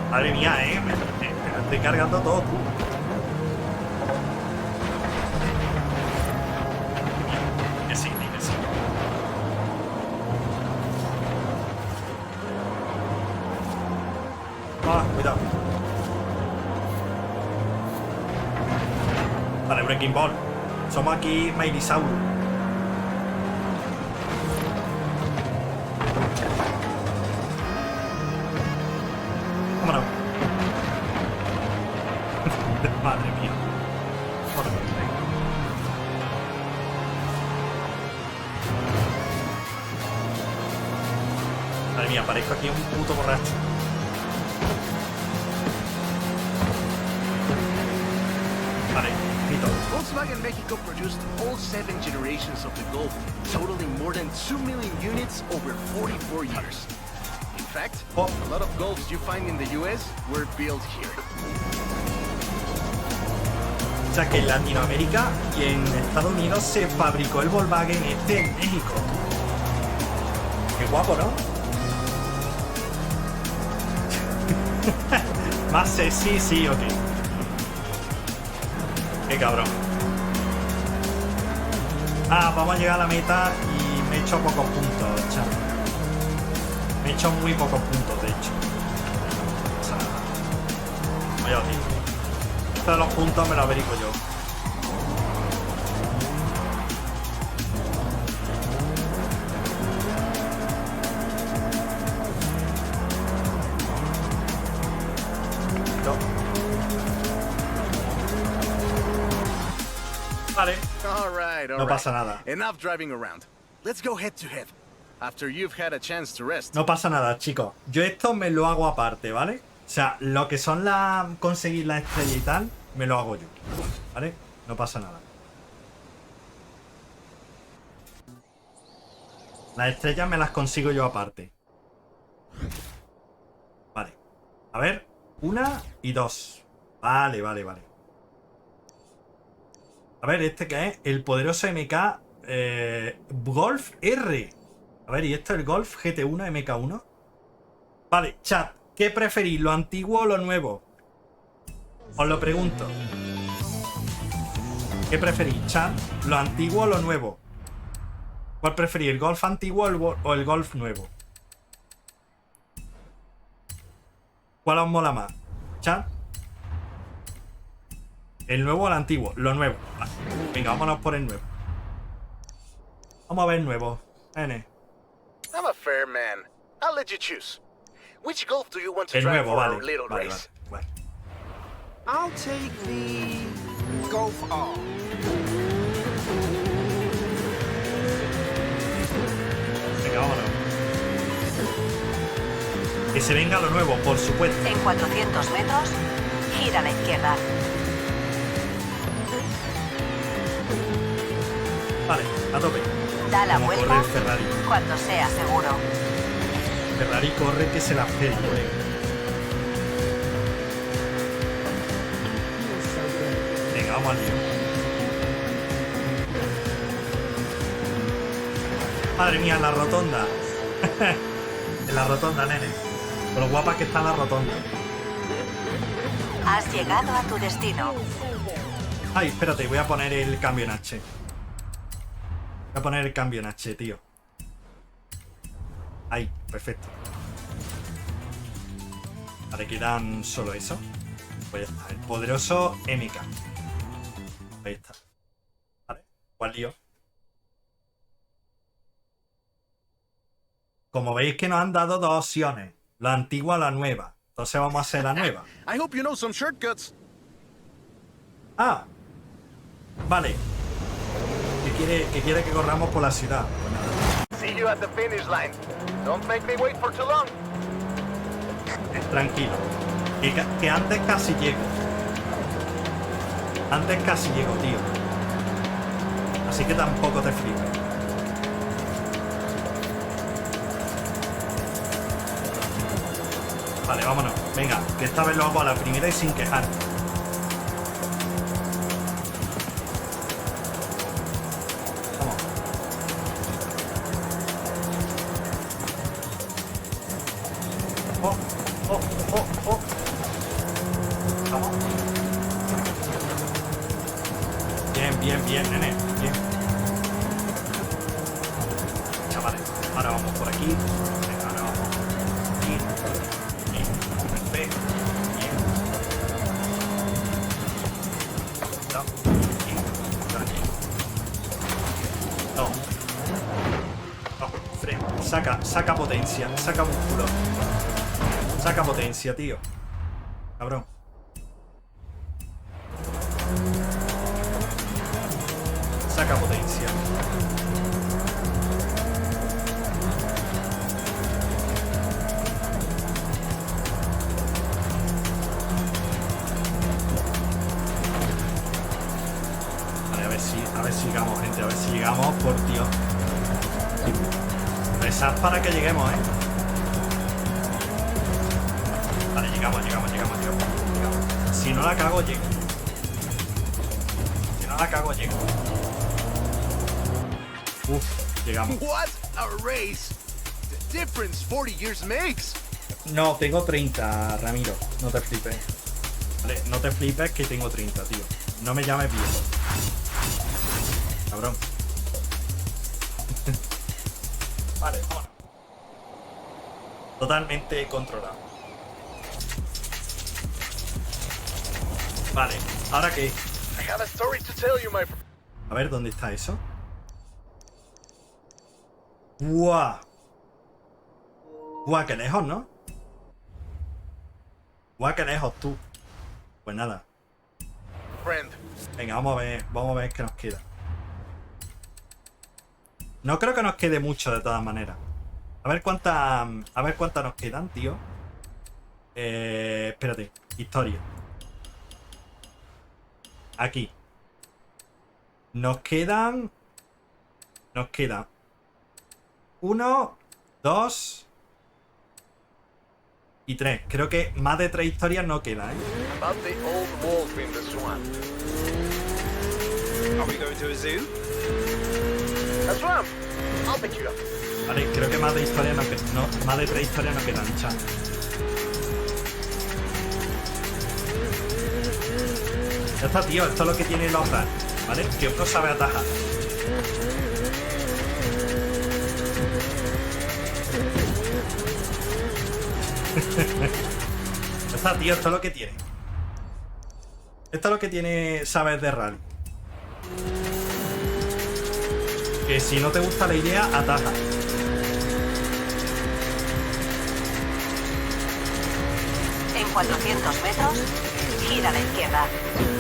[SPEAKER 2] Madre mía, me estoy cargando todo, tú. Que sí, que sí. Ah, cuidado. Vale, Breaking Ball. Somos aquí Mailisaurus. Vámonos. Madre mía. Madre mía, parezco aquí un puto borracho. Vale, grito.
[SPEAKER 4] Volkswagen Mexico produced all 7 generations of the Golf, totaling more than 2 million units over 44 years. In fact,
[SPEAKER 2] Oh.
[SPEAKER 4] a lot of Golfs you find in the US were built here.
[SPEAKER 2] O sea que en Latinoamérica y en Estados Unidos se fabricó el Volkswagen en México. Qué guapo, ¿no? Más sexy, sí, ok. Qué cabrón. Ah, vamos a llegar a la meta y me he hecho pocos puntos, chaval. Me he hecho muy pocos puntos, de hecho. O sea, vaya tío. Esto de los puntos me lo averiguo yo. No. Vale.
[SPEAKER 4] All right.
[SPEAKER 2] No pasa nada.
[SPEAKER 4] Enough driving around. Let's go head to head. After you've had a chance to rest.
[SPEAKER 2] No pasa nada, chicos. Yo esto me lo hago aparte, ¿vale? O sea, lo que son conseguir la estrella y tal, me lo hago yo. ¿Vale? No pasa nada. Las estrellas me las consigo yo aparte. Vale. A ver. 1 y 2. Vale, vale, vale. A ver, ¿este qué es? El poderoso MK Golf R. A ver, ¿y esto es el Golf GT1 MK1? Vale, chat. ¿Qué preferís? ¿Lo antiguo o lo nuevo? Os lo pregunto. ¿Qué preferís, chat? ¿Lo antiguo o lo nuevo? ¿Cuál preferís? ¿El Golf antiguo o el Golf nuevo? ¿Cuál os mola más? ¿Chat? ¿El nuevo o el antiguo? Lo nuevo. Vale. Venga, vámonos por el nuevo. Vamos a ver el nuevo. N.
[SPEAKER 4] I'm a fair man. I'll let you choose. Which Golf do you want to
[SPEAKER 2] El
[SPEAKER 4] drive
[SPEAKER 2] nuevo,
[SPEAKER 4] for
[SPEAKER 2] vale.
[SPEAKER 4] our little
[SPEAKER 2] Vale,
[SPEAKER 4] race?
[SPEAKER 2] vale, vale.
[SPEAKER 3] I'll take the Golf R.
[SPEAKER 2] Venga, vámonos. Que se venga lo nuevo, por supuesto.
[SPEAKER 1] En 400 metros, gira a la izquierda.
[SPEAKER 2] Vale, a tope.
[SPEAKER 1] Da la
[SPEAKER 2] Como corre
[SPEAKER 1] vuelta
[SPEAKER 2] el Ferrari.
[SPEAKER 1] cuando sea seguro.
[SPEAKER 2] Ferrari corre que se la hace, güey. Venga, vamos al lío. Madre mía, en la rotonda. En la rotonda, nene. Con lo guapa que está la rotonda.
[SPEAKER 1] Has llegado a tu destino.
[SPEAKER 2] Ay, espérate, voy a poner el cambio en H. Voy a poner el cambio en H, tío. Ahí, perfecto. Vale, quedan solo eso. Pues ya está, el poderoso MK. Ahí está. Vale, ¿cuál lío? Como veis que nos han dado dos opciones. La antigua o la nueva. Entonces vamos a hacer la nueva.
[SPEAKER 4] I hope you know some shortcuts.
[SPEAKER 2] Ah, vale. Que quiere que corramos por la ciudad. Pues nada,
[SPEAKER 4] See you at the finish line. Don't make me wait for too long.
[SPEAKER 2] tranquilo. Que antes casi llego. Antes casi llego, tío. Así que tampoco te flipes. Vale, vámonos. Venga, que esta vez lo hago a la primera y sin quejar. Vamos. Oh, oh, oh, oh. Vamos. Bien, bien, bien, nene. Bien. Chavales, ahora vamos por aquí. Venga, ahora vamos por aquí. Perfecto. Bien. No. Aquí. Por aquí. No. No. Freno. Saca potencia. Saca músculo. Saca potencia, tío. Cabrón. Saca potencia. Vale, a ver si llegamos, gente. A ver si llegamos, por Dios. Rezad para que lleguemos, ¿eh? Vale, llegamos. Si no la cago, llego. Si no la cago, llego. Uf, llegamos.
[SPEAKER 4] What a race! The difference 40 years makes.
[SPEAKER 2] No, tengo 30, Ramiro. No te flipes. Vale, no te flipes que tengo 30, tío. No me llames viejo. Cabrón. Vale, vámonos. Totalmente controlado. Vale, ¿ahora qué?
[SPEAKER 4] I have a story to tell you, my friend.
[SPEAKER 2] A ver, ¿dónde está eso? ¡Buah! ¡Buah, qué lejos, ¿no? ¡Buah, qué lejos, tú! Pues nada. Venga, vamos a ver qué nos queda. No creo que nos quede mucho de todas maneras. A ver cuántas nos quedan, tío. Espérate. Historia. Aquí. Nos quedan 1, 2 y 3. Creo que más de 3 historias no queda, ¿eh?
[SPEAKER 4] About the old wolf in the swamp.
[SPEAKER 3] Are we going to a zoo?
[SPEAKER 4] A swamp. I'll pick you up.
[SPEAKER 2] Vale, creo que más de historias no, más de 3 historias no quedan, chat. Ya está, tío. Esto es lo que tiene los otras, ¿vale? Que uno sabe atajar. Ya está, tío. Esto es lo que tiene. Esto es lo que tiene saber de rally. Que si no te gusta la idea, ataja.
[SPEAKER 1] En 400 metros, gira a la izquierda.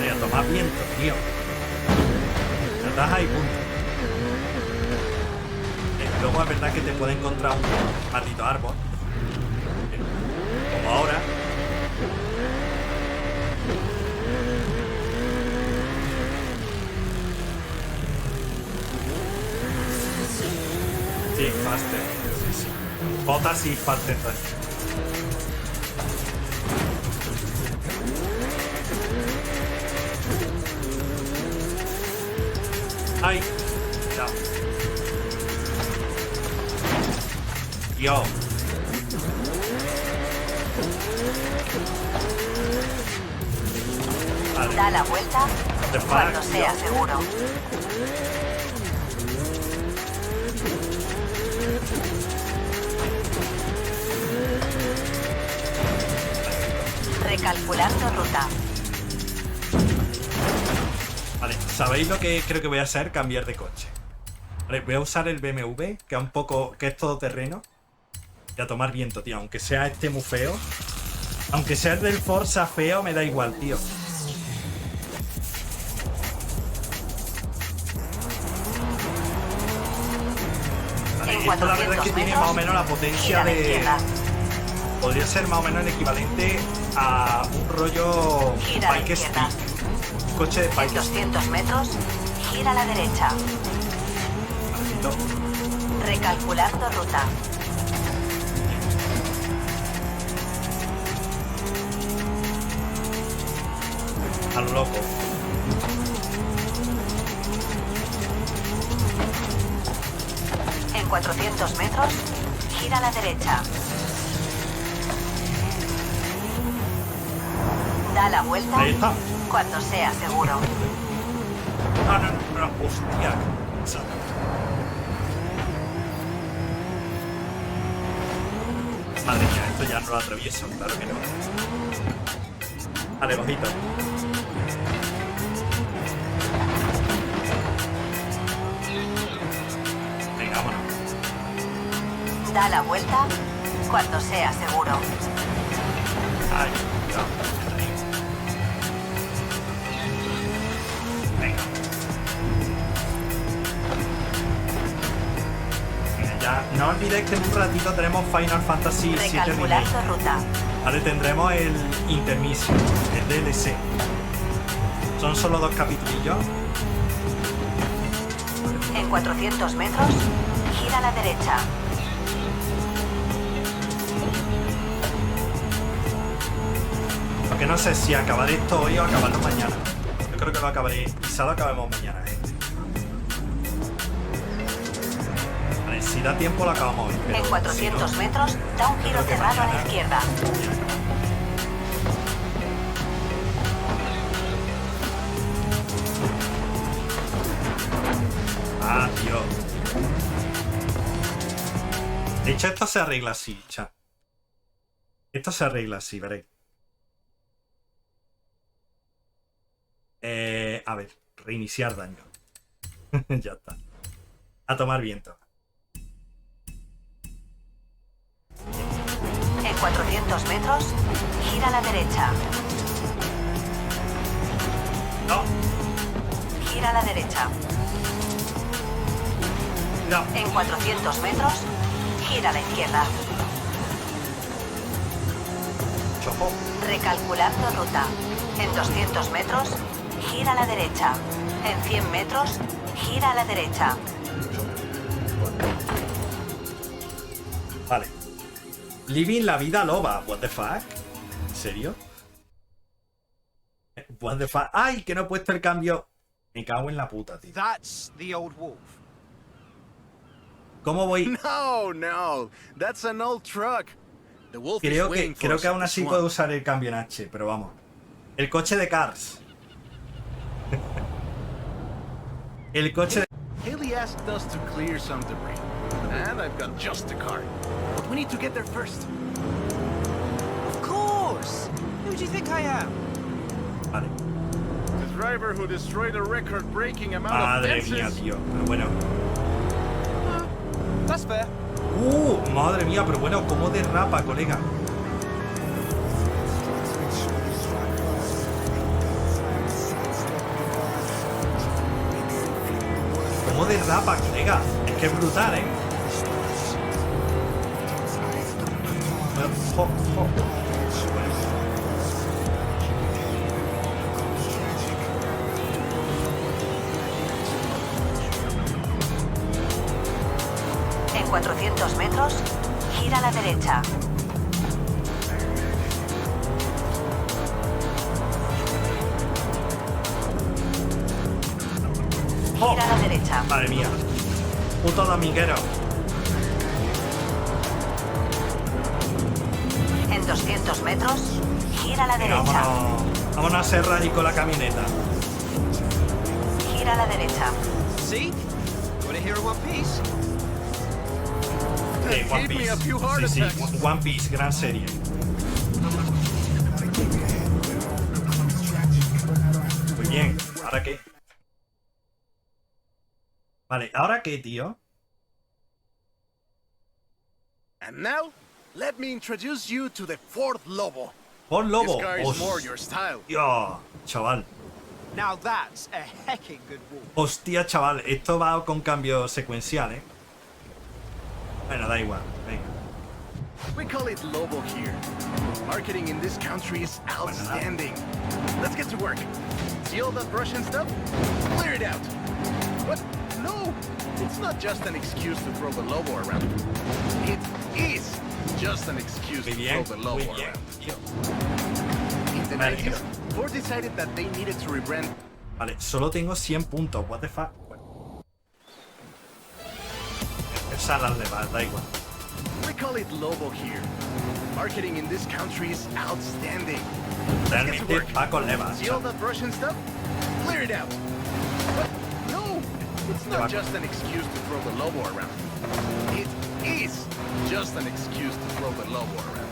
[SPEAKER 2] Mira, toma viento, tío. Ataja y punto. Luego es verdad que te puede encontrar un maldito árbol. como ahora. Sí, faster. Sí, sí. Botas y faster. ¡Ay! Cuidado. Yo. Vale.
[SPEAKER 1] Da la vuelta cuando sea seguro. Recalculando ruta.
[SPEAKER 2] Vale, ¿sabéis lo que creo que voy a hacer? Cambiar de coche. Vale, voy a usar el BMW, que es un poco... que es todoterreno. Y a tomar viento, tío. Aunque sea este muy feo. Aunque sea el del Forza feo, me da igual, tío. Vale, esto la verdad es que tiene más o menos la potencia de... Podría ser más o menos el equivalente a un rollo bike street. Un coche de bike
[SPEAKER 1] En 200 metros, gira a la derecha. Recalculando ruta.
[SPEAKER 2] A lo loco.
[SPEAKER 1] En 400 metros, gira a la derecha. Da la vuelta
[SPEAKER 2] Ahí está.
[SPEAKER 1] cuando sea seguro.
[SPEAKER 2] No, no, no, no. Hostia. Madre mía, esto ya no lo atravieso, claro que no. Vale, ojito. Venga, vámonos.
[SPEAKER 1] Da la vuelta cuando sea seguro.
[SPEAKER 2] Ay, cuidado. Venga. Venga, ya. No olvidéis que en un ratito tenemos Final Fantasy VII Remake.
[SPEAKER 1] Recalculando ruta.
[SPEAKER 2] Vale, tendremos el intermisio, el DLC. Son solo 2 capitulillos.
[SPEAKER 1] En 400 metros, gira a la derecha.
[SPEAKER 2] Aunque no sé si acabaré esto hoy o acabarlo mañana. Yo creo que lo acabaré. Quizá lo acabemos mañana, gente. Vale, si da tiempo lo acabamos hoy. Pero
[SPEAKER 1] En 400
[SPEAKER 2] si no,
[SPEAKER 1] metros, da un giro
[SPEAKER 2] creo que
[SPEAKER 1] cerrado a la
[SPEAKER 2] mañana-
[SPEAKER 1] izquierda.
[SPEAKER 2] Ah, tío. De hecho, esto se arregla así, chat. Esto se arregla así, veréis. A ver, reiniciar daño. Ya está. A tomar viento.
[SPEAKER 1] En 400 metros, gira a la derecha.
[SPEAKER 2] No,
[SPEAKER 1] Gira a la derecha.
[SPEAKER 2] no.
[SPEAKER 1] En 400 metros, gira a la izquierda.
[SPEAKER 2] Chopo.
[SPEAKER 1] Recalculando ruta. En 200 metros, gira a la derecha. En 100 metros, gira a la derecha.
[SPEAKER 2] Vale. Living la vida loba. What the fuck? ¿En serio? What the fuck? ¡Ay! Que no he puesto el cambio. Me cago en la puta, tío.
[SPEAKER 3] That's the old wolf.
[SPEAKER 2] ¿Cómo voy?
[SPEAKER 4] No, that's an old truck. The wolf is
[SPEAKER 2] Creo
[SPEAKER 4] waiting
[SPEAKER 2] que
[SPEAKER 4] for us
[SPEAKER 2] aún
[SPEAKER 4] at the
[SPEAKER 2] así
[SPEAKER 4] swamp.
[SPEAKER 2] puedo usar el cambio en H, pero vamos. El coche de Cars. El coche de...
[SPEAKER 4] Haley asked us to clear some debris, and I've got just the car. But we need to get there first.
[SPEAKER 3] Of course! Who do you think I am?
[SPEAKER 2] Vale.
[SPEAKER 4] The driver who destroyed a record-breaking amount of
[SPEAKER 2] Madre
[SPEAKER 4] fences.
[SPEAKER 2] mía, tío. Pero bueno.
[SPEAKER 3] That's fair.
[SPEAKER 2] Madre mía, pero bueno, ¿cómo derrapa, colega? ¿Cómo derrapa, colega? Es que es brutal, ¿eh? Jo, jo.
[SPEAKER 1] En 400 metros, gira a la derecha.
[SPEAKER 2] ¡Oh!
[SPEAKER 1] Gira a la derecha.
[SPEAKER 2] Madre mía. Puto dominguero.
[SPEAKER 1] En 200 metros, gira a la
[SPEAKER 2] Venga,
[SPEAKER 1] derecha.
[SPEAKER 2] vámonos a Serra y con la camioneta.
[SPEAKER 1] Gira a la derecha.
[SPEAKER 3] See? You want to hear in one piece?
[SPEAKER 2] One
[SPEAKER 4] Gave me a
[SPEAKER 2] Piece.
[SPEAKER 4] few heart
[SPEAKER 2] Sí,
[SPEAKER 4] attacks.
[SPEAKER 2] sí, One Piece, gran serie. Muy bien, ¿ahora qué? Vale, ¿ahora qué, tío?
[SPEAKER 4] And now, let me introduce you to the Ford Lobo.
[SPEAKER 2] Pon lobo.
[SPEAKER 4] This car is more your style.
[SPEAKER 2] Hostia, chaval.
[SPEAKER 3] Now that's a hecking good walk.
[SPEAKER 2] Hostia, chaval. Esto va con cambio secuencial, ¿eh? Bueno, da igual. Venga.
[SPEAKER 4] We call it Lobo here. Marketing in this country is outstanding. Let's get to work. See all that Russian stuff? Clear it out. What? No, it's not just an excuse to throw the Lobo around. It is just an excuse
[SPEAKER 2] Muy
[SPEAKER 4] to
[SPEAKER 2] bien,
[SPEAKER 4] throw the Lobo
[SPEAKER 2] muy bien,
[SPEAKER 4] around.
[SPEAKER 2] tío.
[SPEAKER 4] In the
[SPEAKER 2] Vale.
[SPEAKER 4] 90s, Ford decided that they needed to rebrand.
[SPEAKER 2] Vale, solo tengo 100 puntos. What the fuck? Esa las levas, da igual.
[SPEAKER 4] We call it Lobo here. Marketing in this country is outstanding.
[SPEAKER 2] Realmente va con levas.
[SPEAKER 4] See all that Russian stuff? Clear it out. What? No, it's not just an excuse to throw the Lobo around. It is just an excuse to throw the Lobo around.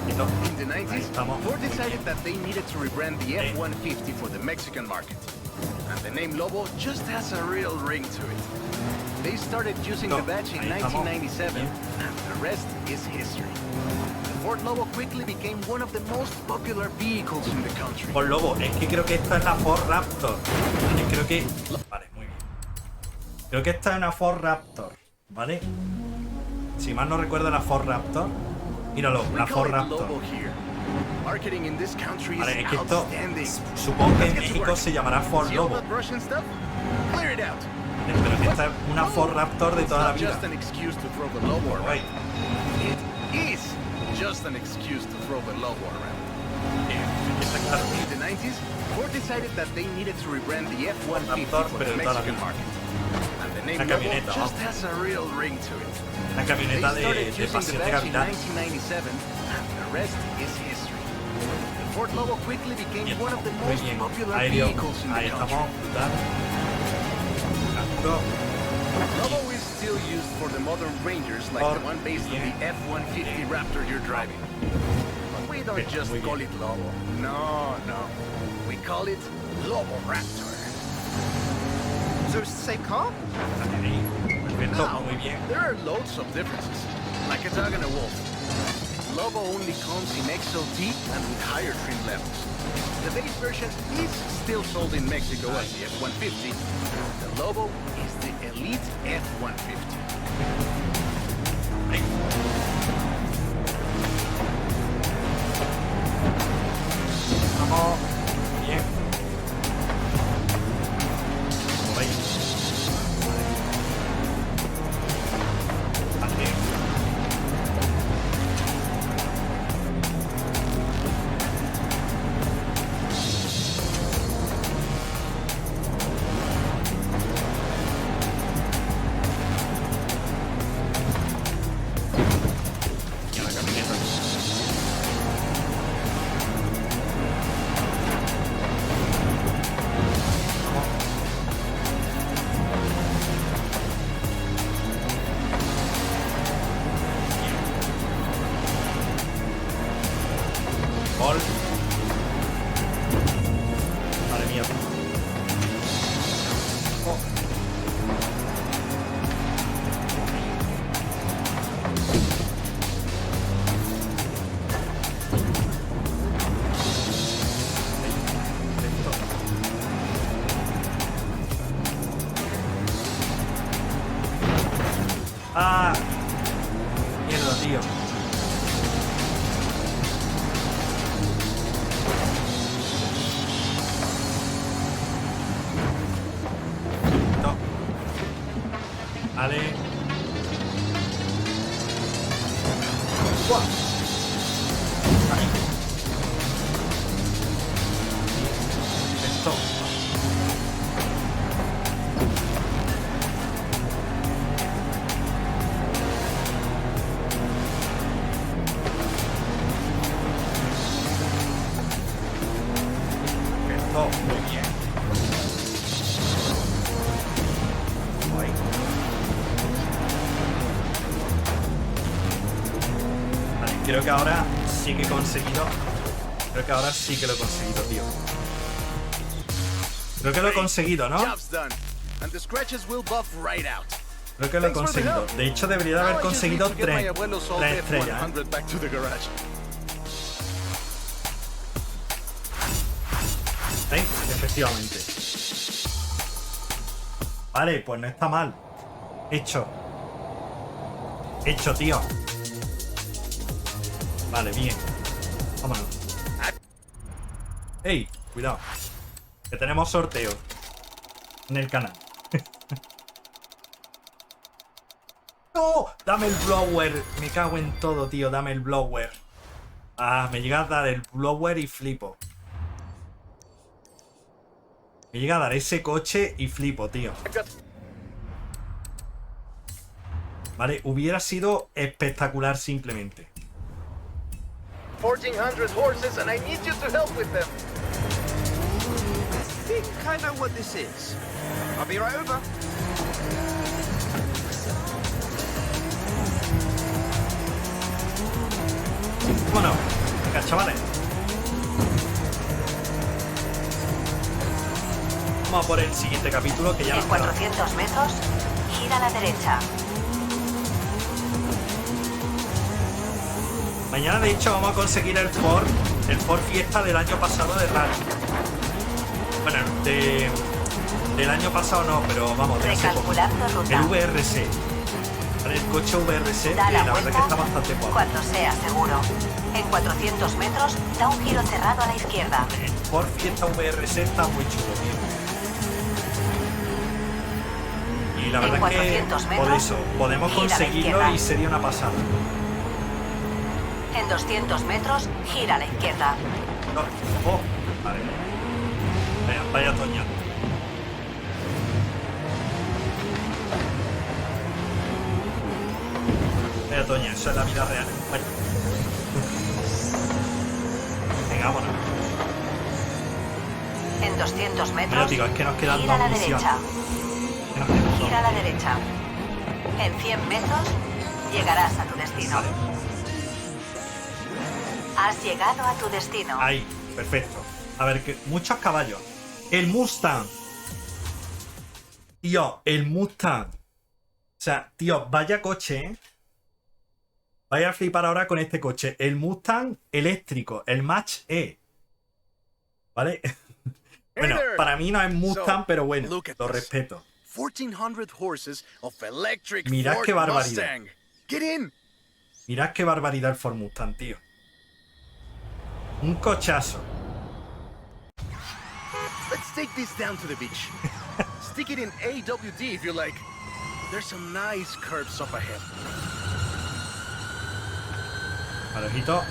[SPEAKER 2] Quito.
[SPEAKER 4] In the 90s,
[SPEAKER 2] estamos.
[SPEAKER 4] Ford decided that they needed to rebrand the F-150 for the Mexican market. And the name Lobo just has a real ring to it. They started using the badge in 1997, and the rest is history. The Ford Lobo quickly became one of the most popular vehicles in the country.
[SPEAKER 2] Por lobo, es que creo que esta es la Ford Raptor. Vale, creo que... Vale, muy bien. Creo que esta es una Ford Raptor, ¿vale? Si mal no recuerdo la Ford Raptor. Míralo,
[SPEAKER 4] We
[SPEAKER 2] una
[SPEAKER 4] call
[SPEAKER 2] Ford
[SPEAKER 4] it
[SPEAKER 2] Raptor.
[SPEAKER 4] Lobo here. Marketing in this country is
[SPEAKER 2] Vale, es que esto...
[SPEAKER 4] outstanding.
[SPEAKER 2] Supongo que en
[SPEAKER 4] Let's get to
[SPEAKER 2] México
[SPEAKER 4] work.
[SPEAKER 2] se llamará Ford
[SPEAKER 4] See all
[SPEAKER 2] Lobo.
[SPEAKER 4] that Russian stuff? Clear it out.
[SPEAKER 2] Pero que esta es una Ford Raptor de
[SPEAKER 4] It's
[SPEAKER 2] toda la
[SPEAKER 4] not
[SPEAKER 2] vida.
[SPEAKER 4] just an excuse to throw the Lobo around.
[SPEAKER 2] Right.
[SPEAKER 4] It is just an excuse to throw the Lobo around.
[SPEAKER 2] Está claro.
[SPEAKER 4] In the 90s, Ford decided that they needed to rebrand the F-150
[SPEAKER 2] Raptor,
[SPEAKER 4] for
[SPEAKER 2] pero
[SPEAKER 4] the
[SPEAKER 2] de toda la
[SPEAKER 4] Mexican
[SPEAKER 2] vida.
[SPEAKER 4] market. And the name
[SPEAKER 2] Una
[SPEAKER 4] Lobo
[SPEAKER 2] camioneta,
[SPEAKER 4] just
[SPEAKER 2] vamos.
[SPEAKER 4] has a real ring to it.
[SPEAKER 2] Una
[SPEAKER 4] They
[SPEAKER 2] camioneta
[SPEAKER 4] started
[SPEAKER 2] de
[SPEAKER 4] using the
[SPEAKER 2] pasión de
[SPEAKER 4] badge in
[SPEAKER 2] gavilanes.
[SPEAKER 4] 1997, and the rest is history. The Ford Lobo quickly became
[SPEAKER 2] Bien,
[SPEAKER 4] one of the
[SPEAKER 2] muy
[SPEAKER 4] most
[SPEAKER 2] bien.
[SPEAKER 4] popular
[SPEAKER 2] Aéreo.
[SPEAKER 4] vehicles in
[SPEAKER 2] Ahí
[SPEAKER 4] the country.
[SPEAKER 2] estamos. Brutal. Capturo.
[SPEAKER 4] Lobo is still used for the modern Rangers like the one based on the F-150 Raptor you're driving. But we don't just
[SPEAKER 2] muy
[SPEAKER 4] call
[SPEAKER 2] bien.
[SPEAKER 4] it Lobo. No, no. We call it Lobo Raptor.
[SPEAKER 3] So it's the same car?
[SPEAKER 2] Perfecto,
[SPEAKER 4] Now,
[SPEAKER 2] muy bien.
[SPEAKER 4] there are loads of differences, like a dog and a wolf. Lobo only comes in XLT and with higher trim levels. The base version is still sold in Mexico as the F-150. The Lobo is the Elite F-150.
[SPEAKER 2] Vamos. Bien. Como veis. Vale. Y a la camioneta. Gol. Madre mía. Oh. Ah. Mierda, tío. ¡Buah! Ahí. Esto. Esto, muy bien. Ahí. Vale, creo que ahora sí que he conseguido. Creo que ahora sí que lo he conseguido, tío. Creo que lo he conseguido, ¿no?
[SPEAKER 4] Job's done, and the scratches will buff right out.
[SPEAKER 2] Creo que lo he
[SPEAKER 4] Thanks for the
[SPEAKER 2] conseguido.
[SPEAKER 4] help.
[SPEAKER 2] De hecho, debería de haber
[SPEAKER 4] Now I just
[SPEAKER 2] conseguido
[SPEAKER 4] need to get my
[SPEAKER 2] 3
[SPEAKER 4] abuelo's old
[SPEAKER 2] estrellas.
[SPEAKER 4] F100 back to the garage.
[SPEAKER 2] ¿Veis? Efectivamente. Vale, pues no está mal. Hecho. Hecho, tío. Vale, bien. Vámonos. ¡Ey! Cuidado. Que tenemos sorteo en el canal. ¡No! Dame el blower. Me cago en todo, tío. Dame el blower. Ah, me llega a dar el blower y flipo. Me llega a dar ese coche y flipo, tío. Vale, hubiera sido espectacular simplemente.
[SPEAKER 4] 1,400 horses, and I need you to help with them.
[SPEAKER 3] I think I know what this is. I'll be right over.
[SPEAKER 2] Bueno, venga, chavales. Vamos a por el siguiente capítulo que ya
[SPEAKER 1] En
[SPEAKER 2] nos queda.
[SPEAKER 1] 400 metros, gira a la derecha.
[SPEAKER 2] Mañana, de hecho, vamos a conseguir el Ford Fiesta del año pasado de rally. Bueno, del año pasado no, pero vamos, de hace poco.
[SPEAKER 1] Recalculando ruta.
[SPEAKER 2] El VRC. Vale, el coche VRC,
[SPEAKER 1] Da
[SPEAKER 2] que
[SPEAKER 1] la
[SPEAKER 2] la verdad que
[SPEAKER 1] vuelta
[SPEAKER 2] está bastante guapo.
[SPEAKER 1] cuando sea seguro. En 400 metros, da un giro cerrado a la izquierda.
[SPEAKER 2] El Ford Fiesta VRC está muy chulo, tío. Y la
[SPEAKER 1] En
[SPEAKER 2] verdad es que
[SPEAKER 1] 400
[SPEAKER 2] por
[SPEAKER 1] metros,
[SPEAKER 2] eso podemos
[SPEAKER 1] gira a la
[SPEAKER 2] conseguirlo
[SPEAKER 1] izquierda.
[SPEAKER 2] y sería una pasada.
[SPEAKER 1] En 200 metros, gira a la izquierda.
[SPEAKER 2] No. Oh, vale. Vaya Toña. Vaya Toña, eso es la vida real. Vaya. Venga, vámonos.
[SPEAKER 1] En 200
[SPEAKER 2] Mira,
[SPEAKER 1] metros,
[SPEAKER 2] tío, es que nos quedan
[SPEAKER 1] gira a la
[SPEAKER 2] dos misiones.
[SPEAKER 1] derecha.
[SPEAKER 2] Que nos quedan dos.
[SPEAKER 1] Gira a la derecha. En 100 metros, llegarás a tu destino.
[SPEAKER 2] Vale.
[SPEAKER 1] Has llegado a tu destino.
[SPEAKER 2] Ahí, perfecto. A ver, que muchos caballos. El Mustang. Tío, el Mustang. O sea, tío, vaya coche, ¿eh? Vaya a flipar ahora con este coche. El Mustang eléctrico, el Mach E. ¿Vale? Bueno, para mí no es Mustang, pero bueno, lo respeto.
[SPEAKER 4] 1,400 horses of electric
[SPEAKER 2] Mirad
[SPEAKER 4] Ford
[SPEAKER 2] qué barbaridad.
[SPEAKER 4] Mustang. Get in.
[SPEAKER 2] Mirad qué barbaridad el Ford Mustang, tío. Un cochazo.
[SPEAKER 4] Let's take this down to the beach. Stick it in AWD if you like. There's some nice curves up ahead.
[SPEAKER 2] Vale, ojito.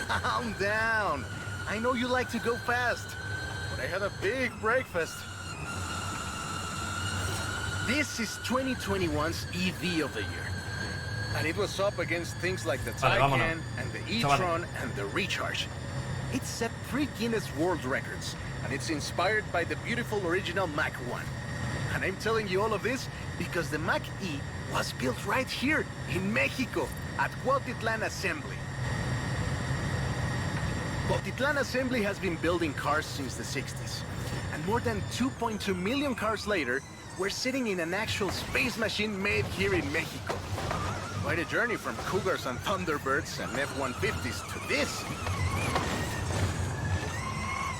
[SPEAKER 4] Calm down. I know you like to go fast, but I had a big breakfast. This is 2021's EV of the year. And it was up against things like the
[SPEAKER 2] Vale, vámonos.
[SPEAKER 4] Taycan and the e-tron and the Recharge. It set 3 Guinness World Records, and it's inspired by the beautiful original Mach 1. And I'm telling you all of this because the Mach E was built right here in Mexico at Cuautitlán Assembly. Cuautitlán Assembly has been building cars since the 60s. And more than 2.2 million cars later, we're sitting in an actual space machine made here in Mexico. Quite a journey from Cougars and Thunderbirds and F-150s to this.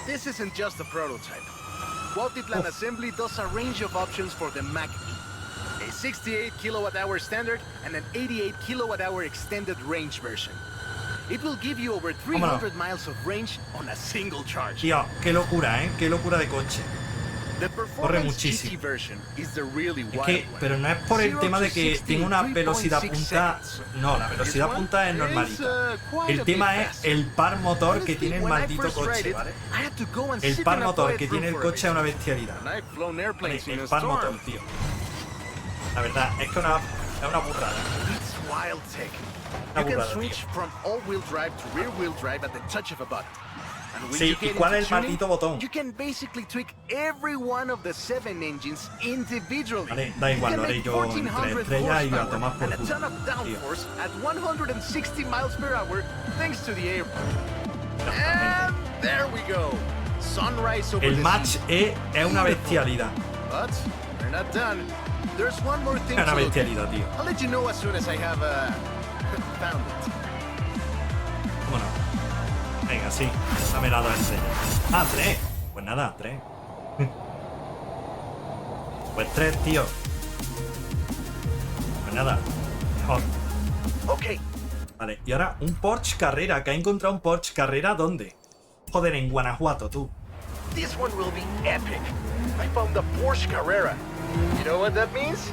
[SPEAKER 4] This isn't just a prototype. Cuautitlán Assembly does a range of options for the Mach E. A 68 kilowatt-hour standard and an 88 kilowatt-hour extended range version. It will give you over 300 miles of range on a single charge.
[SPEAKER 2] Tío, qué locura, ¿eh? Qué locura de coche.
[SPEAKER 4] The
[SPEAKER 2] Corre
[SPEAKER 4] performance
[SPEAKER 2] muchísimo.
[SPEAKER 4] GT version is the really
[SPEAKER 2] Es
[SPEAKER 4] wild
[SPEAKER 2] que,
[SPEAKER 4] one.
[SPEAKER 2] pero no es por el
[SPEAKER 4] 0
[SPEAKER 2] tema de
[SPEAKER 4] to
[SPEAKER 2] que
[SPEAKER 4] 60
[SPEAKER 2] tiene
[SPEAKER 4] in
[SPEAKER 2] una
[SPEAKER 4] 3.6
[SPEAKER 2] velocidad punta.
[SPEAKER 4] seconds.
[SPEAKER 2] No, la velocidad
[SPEAKER 4] This
[SPEAKER 2] punta es
[SPEAKER 4] one
[SPEAKER 2] normalita.
[SPEAKER 4] is, quite
[SPEAKER 2] El
[SPEAKER 4] a
[SPEAKER 2] tema
[SPEAKER 4] bit
[SPEAKER 2] es
[SPEAKER 4] faster.
[SPEAKER 2] el par motor que tiene el
[SPEAKER 4] Honestly, when I
[SPEAKER 2] maldito
[SPEAKER 4] first tried
[SPEAKER 2] coche,
[SPEAKER 4] it,
[SPEAKER 2] ¿vale?
[SPEAKER 4] I had to go and
[SPEAKER 2] El
[SPEAKER 4] sit
[SPEAKER 2] par
[SPEAKER 4] in a
[SPEAKER 2] motor
[SPEAKER 4] quiet
[SPEAKER 2] que tiene
[SPEAKER 4] room
[SPEAKER 2] el
[SPEAKER 4] for a
[SPEAKER 2] coche es una
[SPEAKER 4] bit.
[SPEAKER 2] bestialidad.
[SPEAKER 4] And I've flown airplanes in a
[SPEAKER 2] El par motor,
[SPEAKER 4] storm.
[SPEAKER 2] tío. La verdad, es que es una burrada.
[SPEAKER 4] It's wild tech.
[SPEAKER 2] Una
[SPEAKER 4] You can
[SPEAKER 2] burrada,
[SPEAKER 4] switch
[SPEAKER 2] tío.
[SPEAKER 4] from all-wheel drive to rear-wheel drive at the touch of a button. And when
[SPEAKER 2] Sí,
[SPEAKER 4] you get
[SPEAKER 2] ¿y cuál
[SPEAKER 4] into
[SPEAKER 2] es el
[SPEAKER 4] tuning,
[SPEAKER 2] maldito botón?
[SPEAKER 4] You can basically tweak every one of the 7 engines individually.
[SPEAKER 2] Vale, da igual,
[SPEAKER 4] You
[SPEAKER 2] lo
[SPEAKER 4] can
[SPEAKER 2] haré
[SPEAKER 4] make
[SPEAKER 2] yo en
[SPEAKER 4] 1400
[SPEAKER 2] 3 estrellas y a
[SPEAKER 4] horsepower
[SPEAKER 2] tomar por
[SPEAKER 4] and a
[SPEAKER 2] culo,
[SPEAKER 4] ton of
[SPEAKER 2] tío.
[SPEAKER 4] downforce at 160 miles per hour thanks to the air. And there we go. Sunrise over
[SPEAKER 2] El
[SPEAKER 4] the
[SPEAKER 2] match
[SPEAKER 4] sea.
[SPEAKER 2] es una
[SPEAKER 4] Beautiful.
[SPEAKER 2] bestialidad.
[SPEAKER 4] But we're not done. There's one more thing
[SPEAKER 2] Es una
[SPEAKER 4] to look at.
[SPEAKER 2] bestialidad, tío.
[SPEAKER 4] I'll let you know as soon as I have found it.
[SPEAKER 2] Bueno. Venga, sí. Dame la 2 estrellas. Ah, 3. Pues nada, 3. Pues 3, tío. Pues nada. Mejor.
[SPEAKER 4] Okay,
[SPEAKER 2] Vale, y ahora un Porsche Carrera. Que ha encontrado un Porsche Carrera, ¿dónde? Joder, en Guanajuato, tú.
[SPEAKER 4] this one will be epic. I found the Porsche Carrera. You know what that means?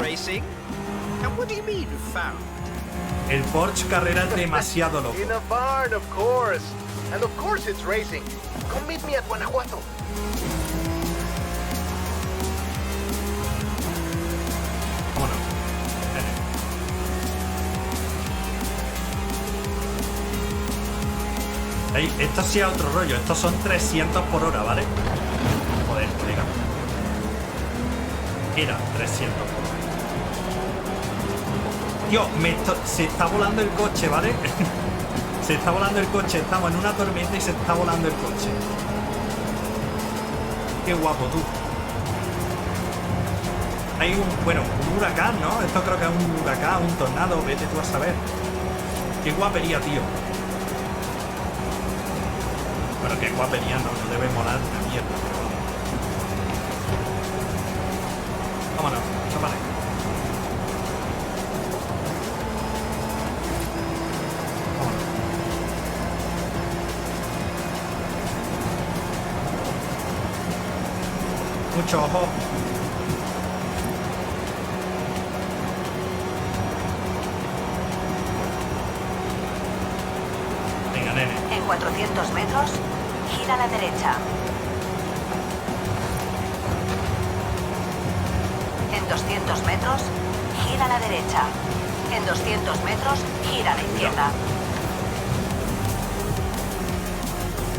[SPEAKER 3] Racing? And what do you mean, found?
[SPEAKER 2] El Porsche Carrera es demasiado loco.
[SPEAKER 4] In a barn, of course. And of course it's racing. Come meet me at Guanajuato.
[SPEAKER 2] Vámonos. Ey, esto sí es otro rollo. Estos son 300 por hora, ¿vale? Joder, colega. Era 300 por hora. Tío, se está volando el coche, ¿vale? Se está volando el coche. Estamos en una tormenta y se está volando el coche. Qué guapo, tú. Hay un huracán, ¿no? Esto creo que es un huracán, un tornado, vete tú a saber. Qué guapería, tío. Bueno, qué guapería, no debe molar una mierda, pero vámonos, chápale. Vámonos. Mucho ojo. Venga, nene.
[SPEAKER 1] En 400 metros, gira a la derecha. En 200 metros, gira a la derecha. En 200 metros, gira a la izquierda.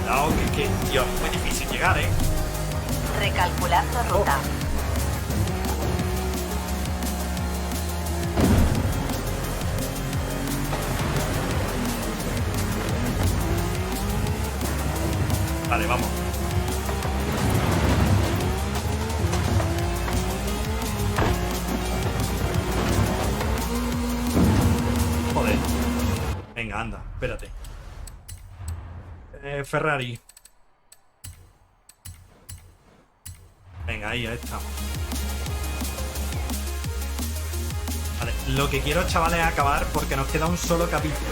[SPEAKER 2] No, que, Dios, es muy difícil llegar, ¿eh?
[SPEAKER 1] Recalculando ruta.
[SPEAKER 2] Vale, vamos. Joder. Venga, anda, espérate. Ferrari. Venga, ahí estamos. Vale, lo que quiero, chavales, es acabar porque nos queda un solo capítulo.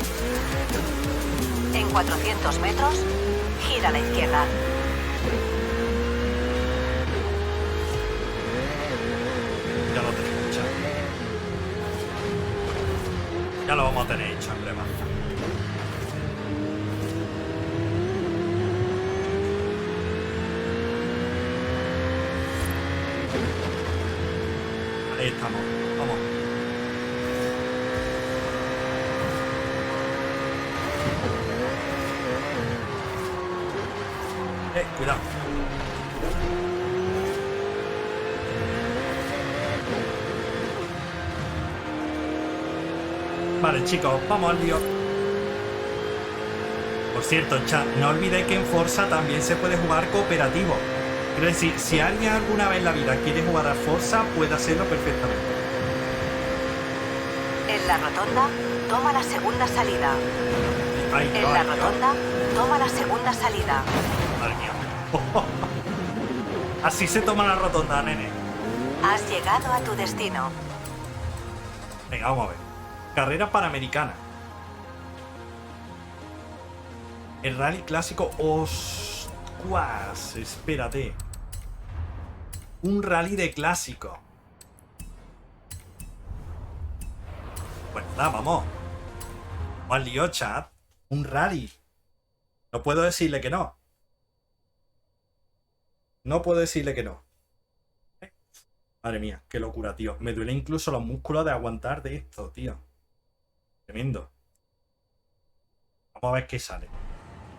[SPEAKER 1] En 400 metros, gira a la izquierda.
[SPEAKER 2] Ya lo tenemos hecho. Ya lo vamos a tener hecho en breve. Ahí estamos. Vamos. Cuidado. Vale, chicos, vamos al lío. Por cierto, chat, no olvidéis que en Forza también se puede jugar cooperativo. Quiero decir, si alguien alguna vez en la vida quiere jugar a Forza, puede hacerlo perfectamente.
[SPEAKER 1] En la rotonda, toma la segunda salida.
[SPEAKER 2] Ay,
[SPEAKER 1] En la rotonda, toma la segunda salida.
[SPEAKER 2] Madre mía. Así se toma la rotonda, nene.
[SPEAKER 1] Has llegado a tu destino.
[SPEAKER 2] Venga, vamos a ver. Carrera panamericana. El rally clásico. Squash, espérate. Un rally de clásico. Pues nada, vamos. Vamos al lío, chat. Un rally. No puedo decirle que no. No puedo decirle que no. Madre mía, qué locura, tío. Me duele incluso los músculos de aguantar de esto, tío. Tremendo. Vamos a ver qué sale.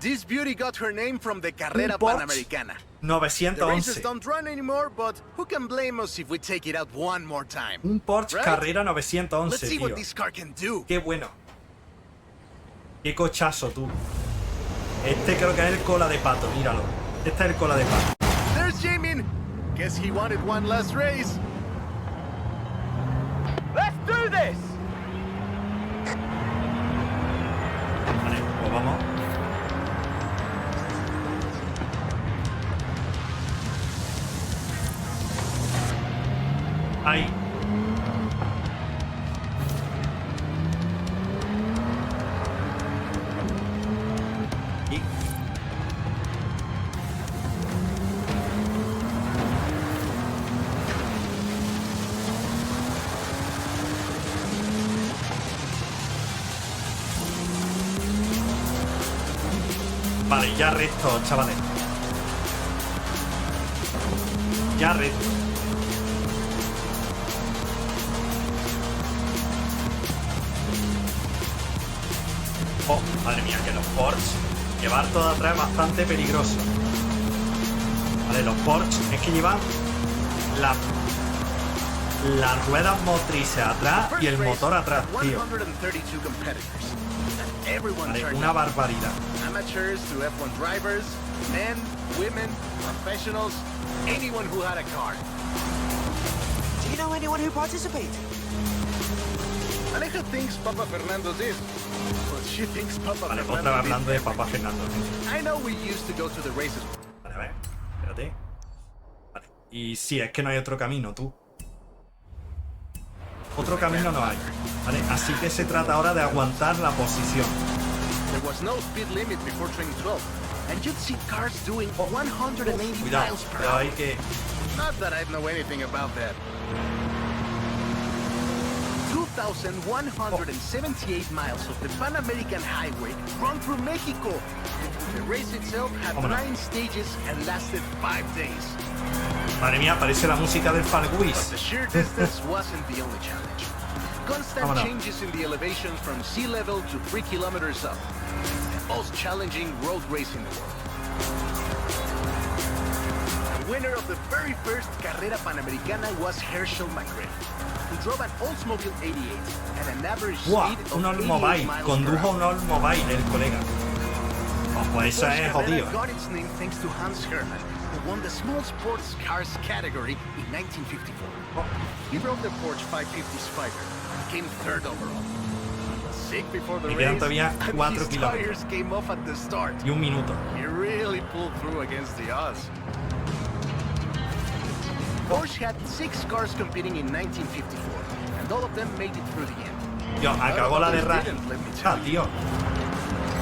[SPEAKER 4] This beauty got her name from the Carrera
[SPEAKER 2] Un Porsche
[SPEAKER 4] Panamericana. The races
[SPEAKER 2] 911.
[SPEAKER 4] don't run anymore, but who can blame us if we take it out one more time?
[SPEAKER 2] Un Porsche
[SPEAKER 4] Right?
[SPEAKER 2] Carrera
[SPEAKER 4] Let's
[SPEAKER 2] 911,
[SPEAKER 4] see
[SPEAKER 2] tío.
[SPEAKER 4] what this car can do.
[SPEAKER 2] Qué bueno. Qué cochazo, tú. Este creo que es el cola de pato, míralo. Este es el cola de pato.
[SPEAKER 4] There's Jamin. Guess he wanted one last race.
[SPEAKER 3] Let's do this!
[SPEAKER 2] Vale, pues vamos. Ahí. Y... Vale, ya recto, chavales. Ya recto. Oh, madre mía, que los Porsche llevar todo atrás es bastante peligroso. Vale, los Porsche es que llevan las ruedas motrices atrás y el motor atrás, tío.
[SPEAKER 4] 132 competitors. And everyone
[SPEAKER 2] Vale,
[SPEAKER 4] turned
[SPEAKER 2] una
[SPEAKER 4] up.
[SPEAKER 2] barbaridad.
[SPEAKER 4] Amateurs to F1 drivers, men, women, professionals, anyone who had a car.
[SPEAKER 3] Do you know anyone who participated?
[SPEAKER 4] Aleja thinks Papa Fernando did, but she thinks Papa
[SPEAKER 2] Vale, otra vez
[SPEAKER 4] Fernando
[SPEAKER 2] hablando de
[SPEAKER 4] did.
[SPEAKER 2] Papá Fernando.
[SPEAKER 4] I know we used to go to the races.
[SPEAKER 2] Vale, a ver, espérate. Vale, y sí, es que no hay otro camino, tú. Otro camino no hay. Vale, así que se trata ahora de aguantar la posición.
[SPEAKER 4] There was no speed limit before turning 12, and you'd see cars doing 180
[SPEAKER 2] Cuidado,
[SPEAKER 4] miles per
[SPEAKER 2] cuidado
[SPEAKER 4] hour.
[SPEAKER 2] ahí que...
[SPEAKER 4] Not that I know anything about that. 2,178 miles of the Pan American Highway run through Mexico. The race itself had
[SPEAKER 2] Vámonos.
[SPEAKER 4] 9 stages and lasted 5 days.
[SPEAKER 2] Madre mía, parece la música del
[SPEAKER 4] But
[SPEAKER 2] Farguis.
[SPEAKER 4] the sheer distance wasn't the only challenge. Constant
[SPEAKER 2] Vámonos.
[SPEAKER 4] changes in the elevation from sea level to 3 kilometers up. The most challenging road race in the world. The winner of the very first Carrera Panamericana was Herschel McGriff, who drove an Oldsmobile 88 at an average
[SPEAKER 2] ¡Buah!
[SPEAKER 4] speed
[SPEAKER 2] Un
[SPEAKER 4] of 88
[SPEAKER 2] Oldsmobile.
[SPEAKER 4] miles per
[SPEAKER 2] Condujo un
[SPEAKER 4] hour.
[SPEAKER 2] Oldsmobile el colega. Oh, pues esa
[SPEAKER 4] Porsche
[SPEAKER 2] es
[SPEAKER 4] Carrera
[SPEAKER 2] jodido.
[SPEAKER 4] got its name thanks to Hans Hermann, who won the small sports cars category in 1954. He drove the Porsche 550 Spider and came third overall. He was sick before the
[SPEAKER 2] Me quedan
[SPEAKER 4] race,
[SPEAKER 2] todavía
[SPEAKER 4] and
[SPEAKER 2] 4
[SPEAKER 4] his
[SPEAKER 2] kilómetros.
[SPEAKER 4] tires came off at the start.
[SPEAKER 2] Y un minuto.
[SPEAKER 4] He really pulled through against the odds. Porsche had 6 cars competing in 1954, and all of them made it through the end.
[SPEAKER 2] Tío, acabó la de
[SPEAKER 4] Others
[SPEAKER 2] rally.
[SPEAKER 4] didn't, let me
[SPEAKER 2] Ah,
[SPEAKER 4] tell you.
[SPEAKER 2] tío.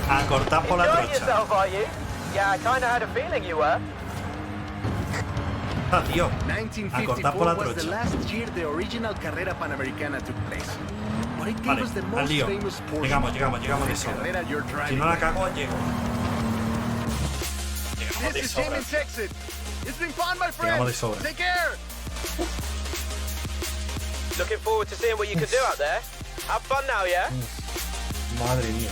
[SPEAKER 2] A cortar por la
[SPEAKER 3] Enjoying
[SPEAKER 2] trocha.
[SPEAKER 3] yourself, are you? Yeah, I kinda had a feeling you were.
[SPEAKER 2] Ah, tío. A cortar por
[SPEAKER 4] 1954
[SPEAKER 2] la
[SPEAKER 4] was the
[SPEAKER 2] trocha.
[SPEAKER 4] last year the original Carrera Panamericana took place. But it gave
[SPEAKER 2] Vale,
[SPEAKER 4] us the
[SPEAKER 2] al
[SPEAKER 4] most
[SPEAKER 2] lío.
[SPEAKER 4] famous Porsche.
[SPEAKER 2] Llegamos de
[SPEAKER 4] the
[SPEAKER 2] sobra.
[SPEAKER 4] Carrera you're
[SPEAKER 2] Si
[SPEAKER 4] driving.
[SPEAKER 2] no la cago, llego. Llegamos
[SPEAKER 4] This
[SPEAKER 2] de
[SPEAKER 4] is
[SPEAKER 2] sobra.
[SPEAKER 4] Jamin's exit. It's been fun, my
[SPEAKER 2] Llegamos de
[SPEAKER 4] friend.
[SPEAKER 2] sobra.
[SPEAKER 4] Take care.
[SPEAKER 3] Looking forward to seeing what you can do out there. Have fun now, yeah?
[SPEAKER 2] Madre mía.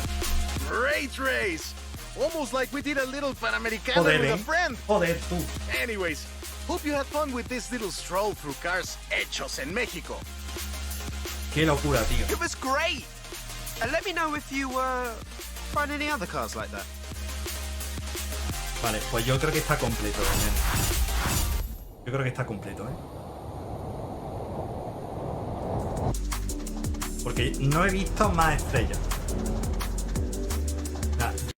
[SPEAKER 4] Great race. Almost like we did a little Panamericana
[SPEAKER 2] Joder,
[SPEAKER 4] with a
[SPEAKER 2] ¿eh?
[SPEAKER 4] friend.
[SPEAKER 2] Joder, tú.
[SPEAKER 4] Anyways, hope you had fun with this little stroll through cars hechos en Mexico.
[SPEAKER 2] Qué locura, tío.
[SPEAKER 3] It was great. And let me know if you find any other cars like that.
[SPEAKER 2] Vale, pues yo creo que está completo, ¿eh? Yo creo que está completo, ¿eh? Porque no he visto más estrellas.